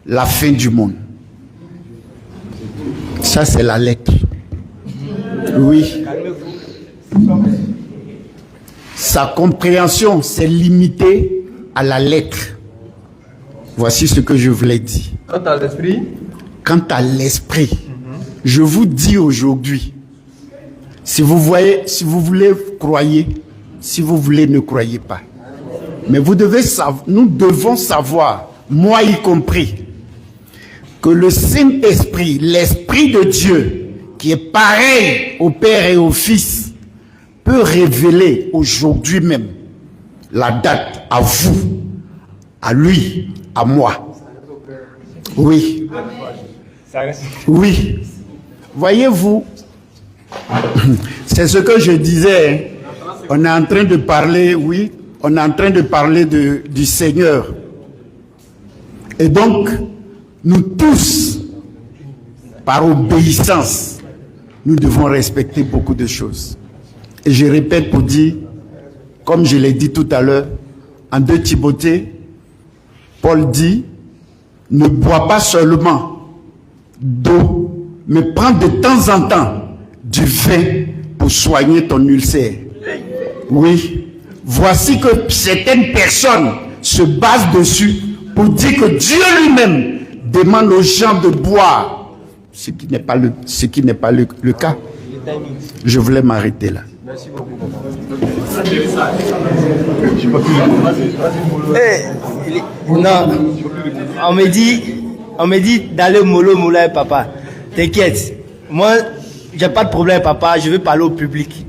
la fin du monde. Ça, c'est la lettre. Oui. Sa compréhension s'est limitée à la lettre. Voici ce que je voulais dire. Quant à l'esprit, Quant à l'esprit, je vous dis aujourd'hui, si vous voulez, croyez, si vous voulez, ne croyez pas. Mais nous devons savoir, moi y compris, que le Saint-Esprit, l'Esprit de Dieu, qui est pareil au Père et au Fils, peut révéler aujourd'hui même la date à vous, à lui, à moi. Oui. Oui. Voyez-vous, c'est ce que je disais. On est en train de parler, oui, on est en train de parler du Seigneur. Et donc, nous tous, par obéissance, nous devons respecter beaucoup de choses. Et je répète pour dire, comme je l'ai dit tout à l'heure, en 2 Timothée, Paul dit, ne bois pas seulement d'eau, mais prends de temps en temps du vin pour soigner ton ulcère. Oui, voici que certaines personnes se basent dessus pour dire que Dieu lui-même demande aux gens de boire, ce qui n'est pas le cas. Je voulais m'arrêter là. merci beaucoup. Non, on me dit d'aller mollo avec papa. T'inquiète, moi, j'ai pas de problème, papa, je veux parler au public.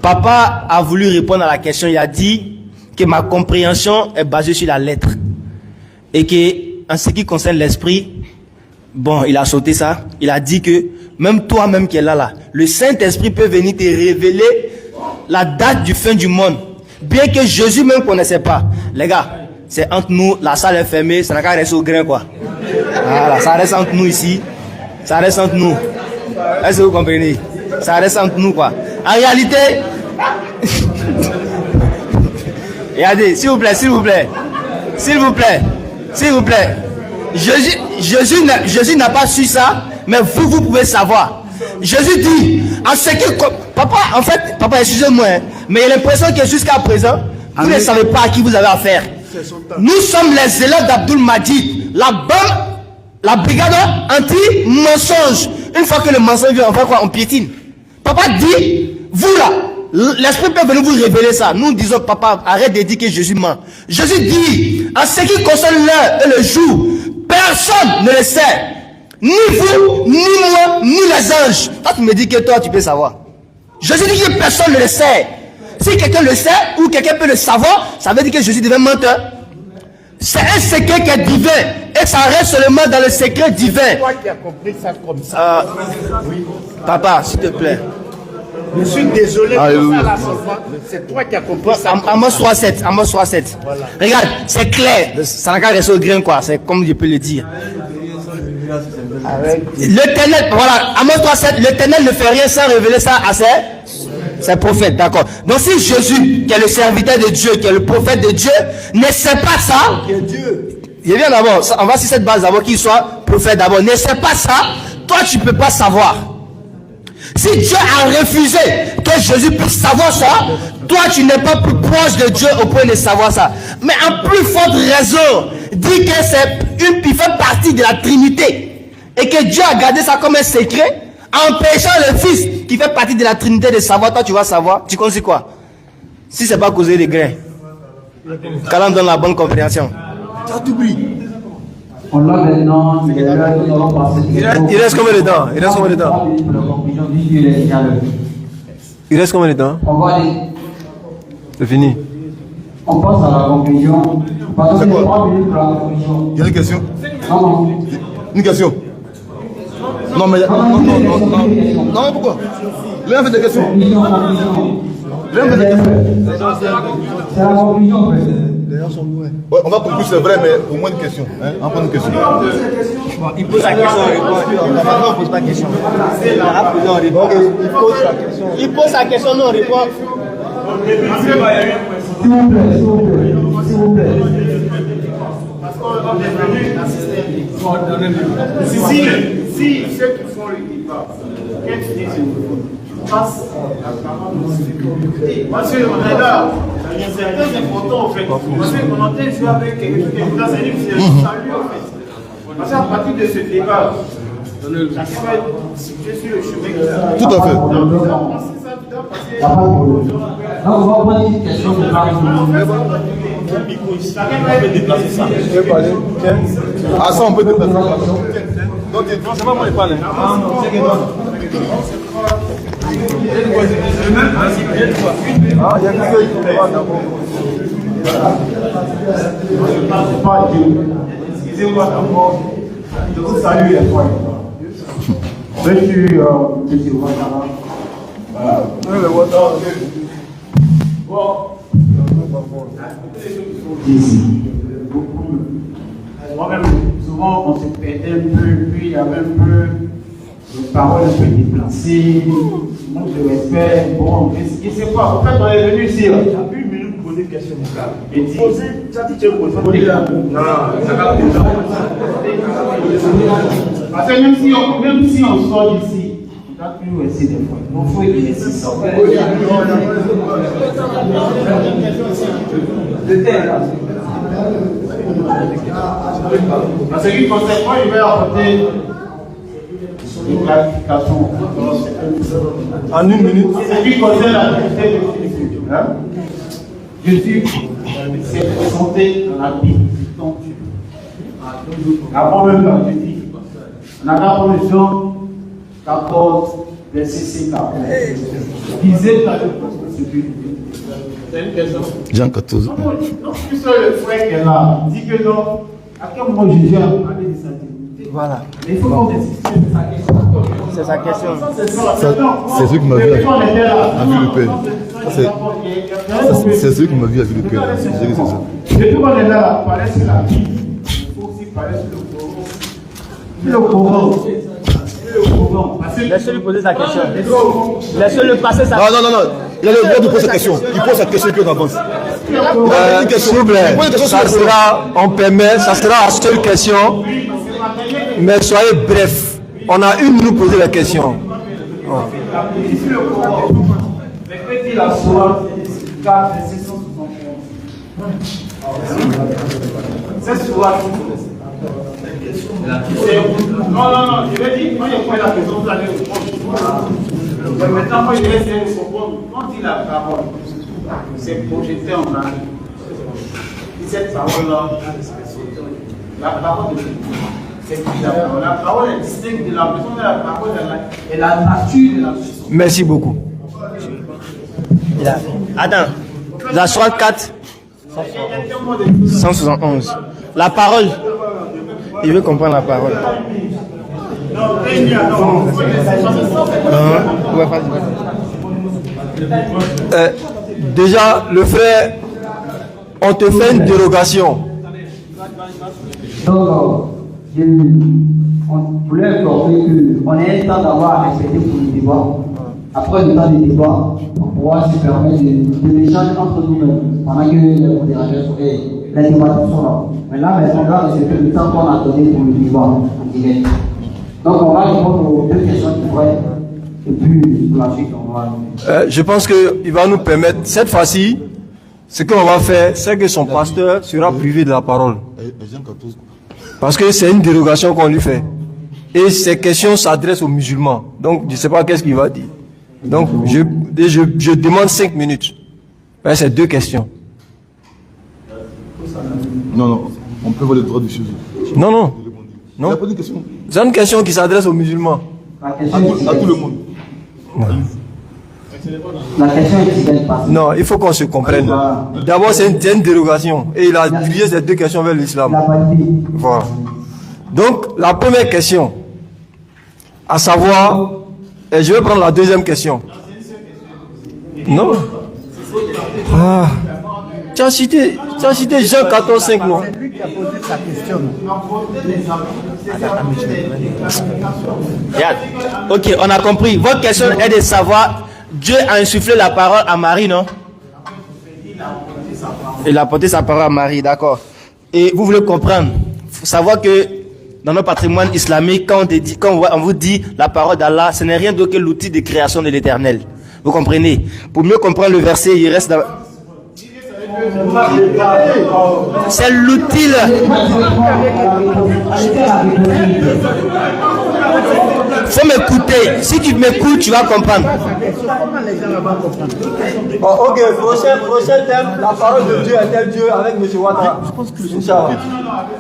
Papa a voulu répondre à la question, il a dit que ma compréhension est basée sur la lettre. Et que, en ce qui concerne l'esprit, bon, il a sauté ça, il a dit que, même toi-même qui es là, le Saint-Esprit peut venir te révéler la date du fin du monde. Bien que Jésus même ne connaissait pas. Les gars, c'est entre nous, la salle est fermée, ça n'a qu'à rester au grain, quoi. Voilà, ça reste entre nous ici. Ça reste entre nous. Est-ce que vous comprenez? Ça reste entre nous, quoi. En réalité, regardez, s'il vous plaît. Jésus n'a pas su ça, mais vous pouvez savoir. Jésus dit, en ce qui... Papa, excusez-moi, hein, Mais j'ai l'impression que jusqu'à présent, vous ne savez pas à qui vous avez affaire. Nous sommes les élèves d'Abdul Majid, la brigade anti-mensonge. Une fois que le mensonge vient, on fait quoi? On piétine. Papa dit, vous là, l'esprit peut venir vous révéler ça. Nous disons, papa, arrête de dire que Jésus ment. Jésus dit, en ce qui concerne l'heure et le jour, personne ne le sait. Ni vous, ni moi, ni les anges. Toi, tu me dis que toi, tu peux savoir. Jésus dit que personne ne le sait. Si quelqu'un le sait ou quelqu'un peut le savoir, ça veut dire que Jésus devient menteur. C'est un secret qui est divin. Et ça reste seulement dans le secret divin. Toi qui as compris ça comme ça. Oui. Papa, s'il te plaît. Je suis désolé pour ça là seulement. C'est toi qui as compris ça. Amos 3.7. Amos 3.7. Voilà. Regarde, c'est clair. Ça n'a qu'à rester au grain, quoi. C'est comme je peux le dire. L'éternel, voilà, Amos 3.7, l'éternel ne fait rien sans révéler ça à ses prophètes, d'accord. Donc si Jésus, qui est le serviteur de Dieu, qui est le prophète de Dieu, ne sait pas ça, il vient d'abord, on va sur cette base d'abord qu'il soit prophète d'abord, ne sait pas ça, toi tu ne peux pas savoir. Si Dieu a refusé que Jésus puisse savoir ça, toi tu n'es pas plus proche de Dieu au point de savoir ça. Mais en plus forte raison, dit que il fait partie de la Trinité et que Dieu a gardé ça comme un secret, empêchant le Fils qui fait partie de la Trinité de savoir. Toi tu vas savoir, tu connais quoi? Si c'est pas causer des grains, quand on donne la bonne compréhension. Tu as tout pris. On a maintenant, il reste combien de temps? Il reste combien de temps? Il reste combien de temps? On va aller. C'est fini. On passe à la conclusion. Parce que 3 minutes pour la conclusion. Il y a une question? Non. Une question? Non, mais non, mais pourquoi? L'un fait des questions. L'un fait des questions. C'est la conclusion, en fait. Ouais, on va conclure, c'est vrai, mais au moins une question. Hein? On prend une question. Il pose la question, on répond. On ne pose pas la question. Il pose la question, nous on répond. S'il vous plaît, s'il vous plaît, s'il vous plaît. Si ceux qui font le débat, qu'est-ce qu'ils disent face à la difficulté. Parce qu'on est là, c'est très important en fait. Parce qu'on entend jouer avec quelqu'un, c'est un salut en fait. Parce qu'à partir de ce débat, chacun va être situé sur le chemin. Tout à fait. On va prendre une question de Chacun va être déplacé ça. Ah, ça, on peut déplacer. Non, c'est pas moi qui parle. Ah, il y a quelqu'un qui parle d'abord. Pas Dieu. Excusez-moi d'abord. Je vous salue les frères. Je suis M. Ouattara. Bon. Moi-même, souvent on se perdait un peu, puis il y avait un peu de paroles un peu déplacées, manque de respect. Bon, je ne sais pas. En fait, on est venu ici. Il y a une minute pour poser une question. Et tu as dit que tu as posé. Non, ça va déjà. Parce que même si on sort d'ici, on doit toujours essayer des fois. Il faut qu'il essaie ça. En ce qui concerne moi, je vais apporter une clarification. En une minute. En ce qui concerne la vérité de Jésus, Jésus s'est présenté dans la Bible. Avant même la Jésus, on a d'abord Jean 14, verset 5. Disait la c'est une question. Jean 14. Non, puisque le frère qui est là dit que non, à quel moment Jésus a parlé de sa divinité. Voilà. Mais il faut qu'on insiste sur sa question. C'est sa question. C'est celui qui m'a vu avec le Père. C'est celui qui m'a vu avec le Père. C'est ça. Depuis qu'on est là, parler sur la Bible, il faut aussi parler sur le Coran. Laissez-le poser sa question. Laissez-le passer sa question. Non. Il a le droit de poser sa question. Il pose sa question et puis on avance. S'il vous plaît, ça sera, on permet, ça sera la seule question, mais soyez bref. On a une minute pour poser la question. Respectez la soie, 4, verset 171. C'est sur la non, je vais dire, quand il y a la question, vous allez répondre. Mais maintenant, moi, je vais essayer de comprendre. Quand il la parole, c'est projeté en arrière. Et cette parole-là, la parole de Dieu, c'est qui la parole? La parole est distincte de la personne de la parole et la nature de la personne. Merci beaucoup. Attends, la 64, 171. La parole. Il veut comprendre la parole. Déjà, le frère, on te fait une dérogation. Donc, on voulait informer qu'on ait un temps d'avoir à respecter pour le débat. Après le temps de débat, on pourra se permettre de l'échange entre nous-mêmes pendant que les modérateurs et les débatteurs sont là. Mais là, on doit respecter le temps qu'on a donné pour le débat en direct. Donc, on va répondre aux deux questions du frère. Et puis, pour la suite, on va. Je pense qu'il va nous permettre, cette fois-ci, ce qu'on va faire, c'est que son pasteur sera privé de la parole. Parce que c'est une dérogation qu'on lui fait. Et ces questions s'adressent aux musulmans. Donc, je ne sais pas qu'est-ce qu'il va dire. Donc, je demande 5 minutes. C'est 2 questions. Non, on peut voir le droit du sujet. Non. C'est pas une question. C'est une question qui s'adresse aux musulmans. La question À tout le monde. La question est si elle passe. Non, il faut qu'on se comprenne. D'abord, c'est une dérogation. Et il a dirigé ces 2 questions vers l'islam. La validé. Voilà. Donc, la première question, à savoir, et je vais prendre la deuxième question. Non. Ah. Tu as cité Jean 14, 5, non? C'est lui qui a posé sa question. Regarde. Ok, on a compris. Votre question est de savoir, Dieu a insufflé la parole à Marie, non? Il a porté sa parole à Marie, d'accord. Et vous voulez comprendre, faut savoir que dans notre patrimoine islamique, quand on vous dit la parole d'Allah, ce n'est rien d'autre que l'outil de création de l'Éternel. Vous comprenez? Pour mieux comprendre le verset, il reste dans... C'est l'outil. Faut m'écouter. Si tu m'écoutes, tu vas comprendre. Oh, ok, prochain thème, la parole de Dieu est-elle Dieu avec M. Ouattara? Je pense que c'est ça.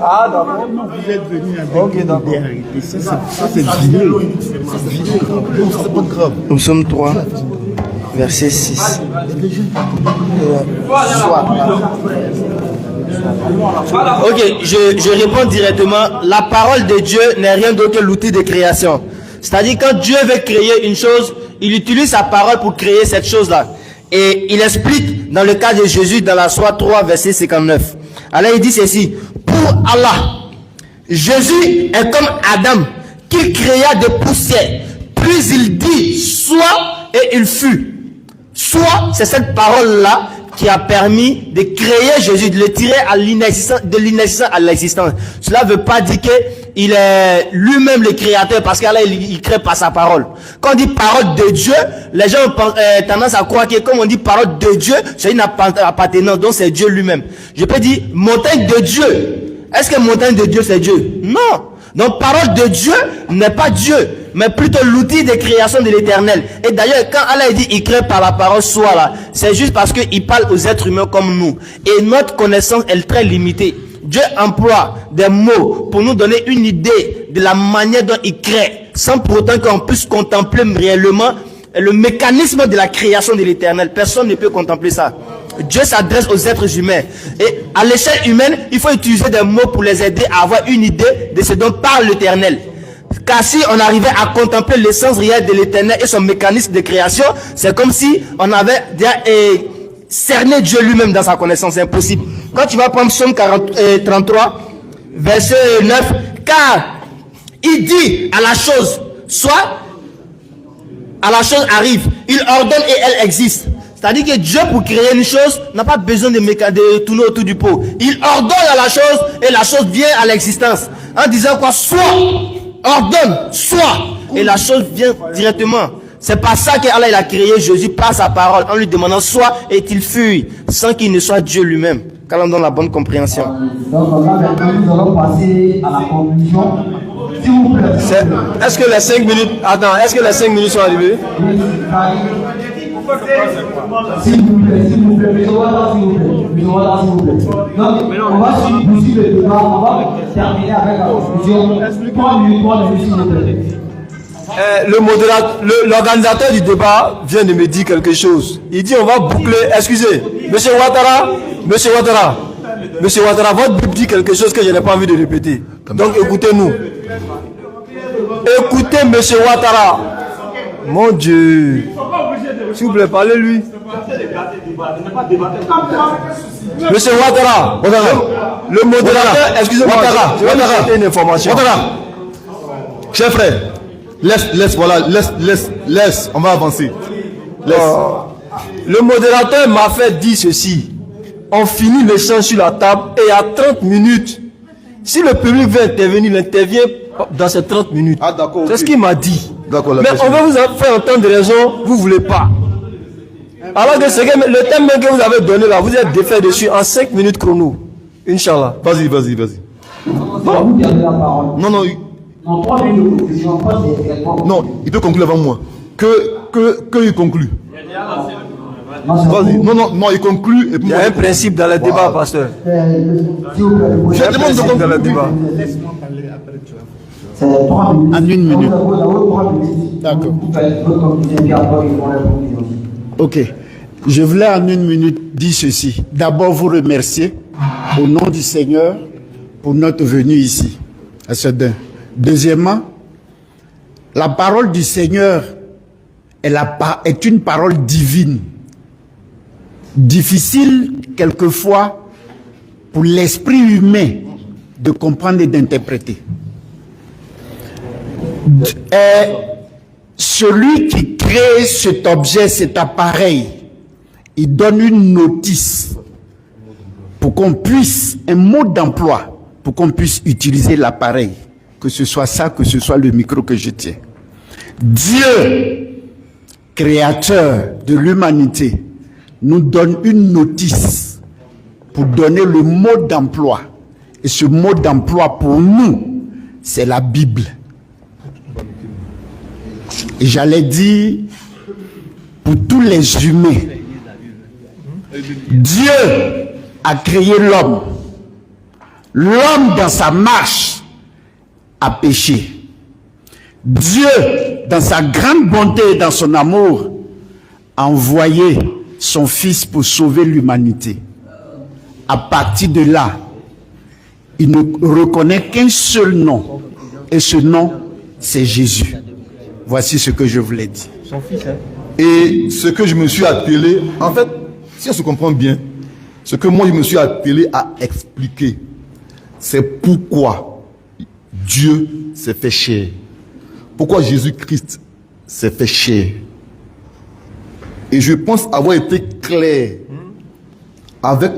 Ah, d'accord. Vous êtes venu avec Ok, d'accord. Ça, c'est vieux. C'est pas grave. Nous sommes 3, verset 6. Ok, je réponds directement. La parole de Dieu n'est rien d'autre que l'outil de création. C'est-à-dire, quand Dieu veut créer une chose, il utilise sa parole pour créer cette chose-là. Et il explique dans le cas de Jésus dans la Sourate 3, verset 59. Alors il dit ceci: pour Allah, Jésus est comme Adam, qu'il créa de poussière. Puis il dit soit, et il fut. Soit, c'est cette parole-là qui a permis de créer Jésus, de le tirer à l'inexistence, de l'inexistence à l'existence. Cela ne veut pas dire qu'il est lui-même le créateur, parce qu'Allah il crée par sa parole. Quand on dit parole de Dieu, les gens ont tendance à croire que comme on dit parole de Dieu, c'est une appartenance, donc c'est Dieu lui-même. Je peux dire montagne de Dieu. Est-ce que montagne de Dieu c'est Dieu? Non. Donc parole de Dieu n'est pas Dieu, mais plutôt l'outil de création de l'Éternel. Et d'ailleurs, quand Allah dit il crée par la parole soit là, c'est juste parce qu'il parle aux êtres humains comme nous. Et notre connaissance est très limitée. Dieu emploie des mots pour nous donner une idée de la manière dont il crée, sans pour autant qu'on puisse contempler réellement le mécanisme de la création de l'Éternel. Personne ne peut contempler ça. Dieu s'adresse aux êtres humains. Et à l'échelle humaine, il faut utiliser des mots pour les aider à avoir une idée de ce dont parle l'Éternel. Car si on arrivait à contempler l'essence réelle de l'Éternel et son mécanisme de création, c'est comme si on avait déjà cerné Dieu lui-même dans sa connaissance. C'est impossible. Quand tu vas prendre Psaume 33, verset 9, car il dit à la chose, soit à la chose arrive, il ordonne et elle existe. C'est-à-dire que Dieu, pour créer une chose, n'a pas besoin de tourner autour du pot. Il ordonne à la chose et la chose vient à l'existence. En disant quoi? Soit, ordonne, soit. Et la chose vient directement. C'est pas ça qu'Allah il a créé Jésus par sa parole, en lui demandant soit et qu'il fuit, sans qu'il ne soit Dieu lui-même. Qu'Allah donne la bonne compréhension. Donc là, maintenant, nous allons passer à la conclusion. S'il vous plaît. Est-ce que les 5 minutes... Attends, est-ce que les 5 minutes sont arrivées? S'il vous plaît, s'il vous plaît, s'il vous plaît. Donc, on va suivre le débat, on va terminer avec la conclusion. 3 minutes, s'il vous plaît. L'organisateur du débat vient de me dire quelque chose. Il dit on va boucler. Excusez, Monsieur Ouattara, votre Bible dit quelque chose que je n'ai pas envie de répéter. Donc écoutez-nous. Écoutez Monsieur Ouattara. Mon Dieu. S'il vous plaît, parlez-lui. Monsieur Ouattara, le modérateur, excusez-moi, je vais vous donner une information. Cher frère, laisse, on va avancer. Le modérateur m'a fait dire ceci. On finit l'échange sur la table et à 30 minutes, si le public veut intervenir, il intervient dans ces 30 minutes. Ah, d'accord. C'est ce qu'il m'a dit. D'accord. Mais on veut vous faire entendre des raisons, vous ne voulez pas. Alors que le thème même que vous avez donné là, vous êtes défait dessus en 5 minutes chrono. Inch'Allah. Vas-y. Bon. Vous avez la parole. Non. En 3 minutes de conclusion, Non, il peut conclure avant moi. Que il conclut. Vas-y. Non, il conclut. Et puis Il y a un principe dans le débat, pasteur. S'il vous plaît, Je demande de Dans le conclure. débat. c'est 3 minutes. En 1 minute. Vous avez 3 minutes. D'accord. Vous faites votre conclusion, puis après, ils font la conclusion. Ok. Je voulais en 1 minute dire ceci. D'abord, vous remercier au nom du Seigneur pour notre venue ici, à Sedan. Deuxièmement, la parole du Seigneur est une parole divine. Difficile, quelquefois, pour l'esprit humain de comprendre et d'interpréter. Celui qui crée cet objet, cet appareil, il donne une notice pour qu'on puisse, un mode d'emploi, pour qu'on puisse utiliser l'appareil, que ce soit ça, que ce soit le micro que je tiens. Dieu, créateur de l'humanité, nous donne une notice pour donner le mode d'emploi. Et ce mode d'emploi pour nous, c'est la Bible. Et j'allais dire, pour tous les humains, Dieu a créé l'homme. L'homme, dans sa marche, a péché. Dieu, dans sa grande bonté et dans son amour, a envoyé son Fils pour sauver l'humanité. À partir de là, il ne reconnaît qu'un seul nom. Et ce nom, c'est Jésus. Voici ce que je voulais dire. Et ce que je me suis attelé, en fait, si on se comprend bien, ce que moi je me suis attelé à expliquer, c'est pourquoi Dieu s'est fait chair. Pourquoi Jésus-Christ s'est fait chair. Et je pense avoir été clair avec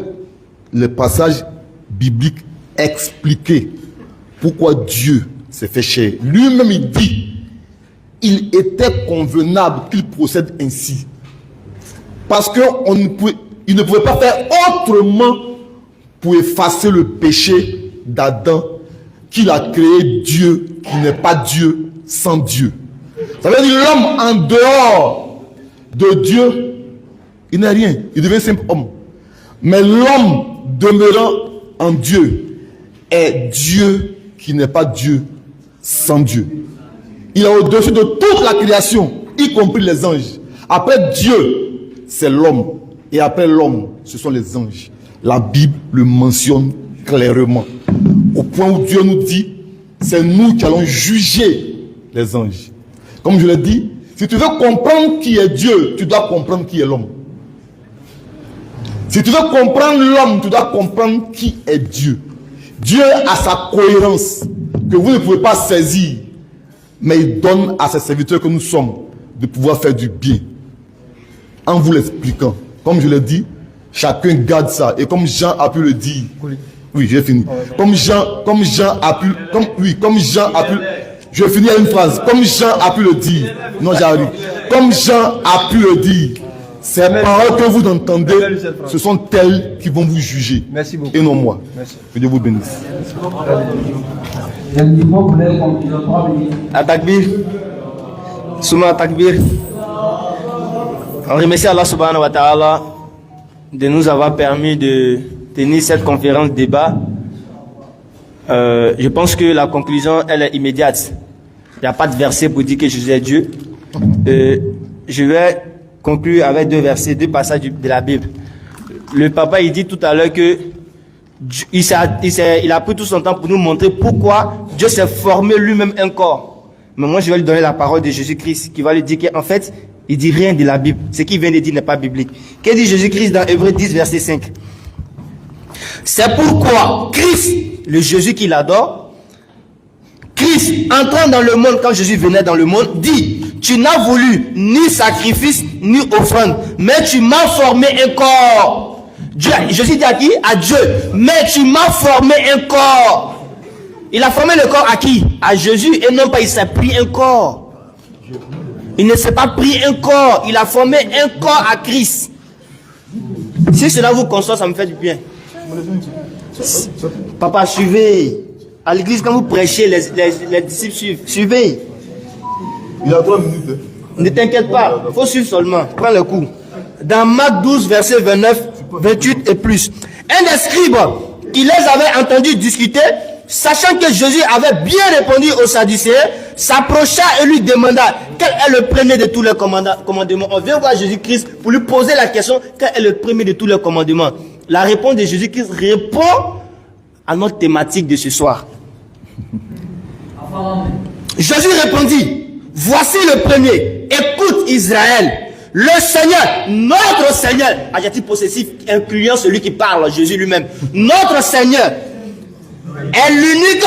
les passages bibliques expliqués pourquoi Dieu s'est fait chair. Lui-même il dit, il était convenable qu'il procède ainsi. Parce qu'il ne pouvait pas faire autrement pour effacer le péché d'Adam qu'il a créé Dieu, qui n'est pas Dieu sans Dieu. Ça veut dire l'homme en dehors de Dieu, il n'est rien, il devient simple homme. Mais l'homme demeurant en Dieu est Dieu qui n'est pas Dieu sans Dieu. Il est au-dessus de toute la création, y compris les anges. Après Dieu, c'est l'homme. Et après l'homme, ce sont les anges. La Bible le mentionne clairement. Au point où Dieu nous dit, c'est nous qui allons juger les anges. Comme je l'ai dit, si tu veux comprendre qui est Dieu, tu dois comprendre qui est l'homme. Si tu veux comprendre l'homme, tu dois comprendre qui est Dieu. Dieu a sa cohérence que vous ne pouvez pas saisir. Mais il donne à ses serviteurs que nous sommes de pouvoir faire du bien. En vous l'expliquant. Comme je l'ai dit, chacun garde ça. Et comme Jean a pu le dire. Oui, j'ai fini. Comme Jean a pu. Je finis à une phrase. Comme Jean a pu le dire. Non, j'arrive. comme Jean a pu le dire, ces paroles que vous entendez, ce sont elles qui vont vous juger. Merci beaucoup. Et non moi. Merci. Que Dieu vous bénisse. Le niveau pour les conclusions, 3 minutes. Atakbir. Souma Atakbir. On remercie Allah subhanahu wa ta'ala de nous avoir permis de tenir cette conférence débat. Je pense que la conclusion, elle est immédiate. Il n'y a pas de verset pour dire que Jésus est Dieu. Je vais conclure avec 2 versets, 2 passages de la Bible. Le papa, il dit tout à l'heure que il a pris tout son temps pour nous montrer pourquoi Dieu s'est formé lui-même un corps. Mais moi, je vais lui donner la parole de Jésus-Christ qui va lui dire qu'en fait, il dit rien de la Bible. Ce qu'il vient de dire n'est pas biblique. Que dit Jésus-Christ dans Hébreux 10, verset 5? C'est pourquoi Christ, le Jésus qu'il adore, Christ, entrant dans le monde quand Jésus venait dans le monde, dit: tu n'as voulu ni sacrifice ni offrande, mais tu m'as formé un corps. Dieu, Jésus dit à qui? À Dieu. Mais tu m'as formé un corps. Il a formé le corps à qui? À Jésus, et non pas il s'est pris un corps. Il ne s'est pas pris un corps, il a formé un corps à Christ. Si cela vous console, ça me fait du bien. Papa, suivez. À l'église, quand vous prêchez, les disciples suivent. Suivez. Il a 3 minutes. Ne t'inquiète pas, il faut suivre seulement. Prends le coup. Dans Marc 12, verset 29, 28 et plus. Un des scribes qui les avait entendus discuter, sachant que Jésus avait bien répondu aux Sadducéens, s'approcha et lui demanda quel est le premier de tous les commandements. On vient voir Jésus-Christ pour lui poser la question, quel est le premier de tous les commandements. La réponse de Jésus-Christ répond à notre thématique de ce soir. Jésus répondit: voici le premier. Écoute Israël, le Seigneur, notre Seigneur, adjectif possessif incluant celui qui parle, Jésus lui-même. Notre Seigneur est l'unique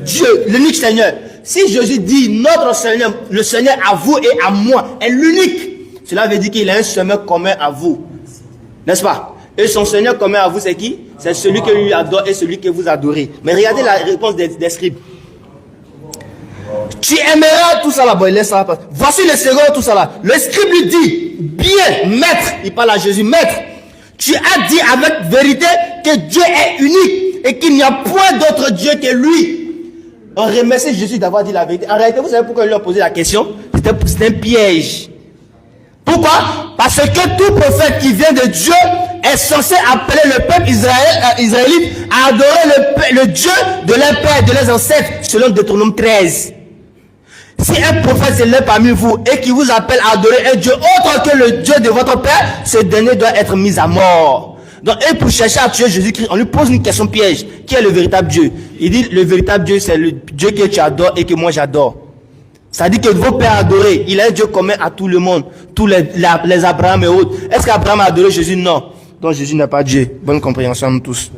Dieu, l'unique Seigneur. Si Jésus dit notre Seigneur, le Seigneur à vous et à moi est l'unique, cela veut dire qu'il a un Seigneur commun à vous. N'est-ce pas? Et son Seigneur commun à vous, c'est qui? C'est celui que lui adore et celui que vous adorez. Mais regardez la réponse des scribes. Tu aimeras tout ça là-bas, laisse ça. Voici le second, tout ça là. Le scribe lui dit: bien, maître, il parle à Jésus, maître, tu as dit avec vérité que Dieu est unique et qu'il n'y a point d'autre Dieu que lui. On remercie Jésus d'avoir dit la vérité. En réalité, vous savez pourquoi il lui a posé la question? C'était un piège. Pourquoi? Parce que tout prophète qui vient de Dieu est censé appeler le peuple israélite à adorer le Dieu de leur père et de leurs ancêtres, selon Deutéronome 13. Si un prophète se lève parmi vous et qui vous appelle à adorer un Dieu autre que le Dieu de votre père, ce dernier doit être mis à mort. Donc, et pour chercher à tuer Jésus-Christ, on lui pose une question piège. Qui est le véritable Dieu? Il dit: le véritable Dieu, c'est le Dieu que tu adores et que moi j'adore. Ça dit que vos pères adorés, il a un Dieu commun à tout le monde, tous les Abraham et autres. Est-ce qu'Abraham a adoré Jésus? Non. Donc Jésus n'est pas Dieu. Bonne compréhension à nous tous.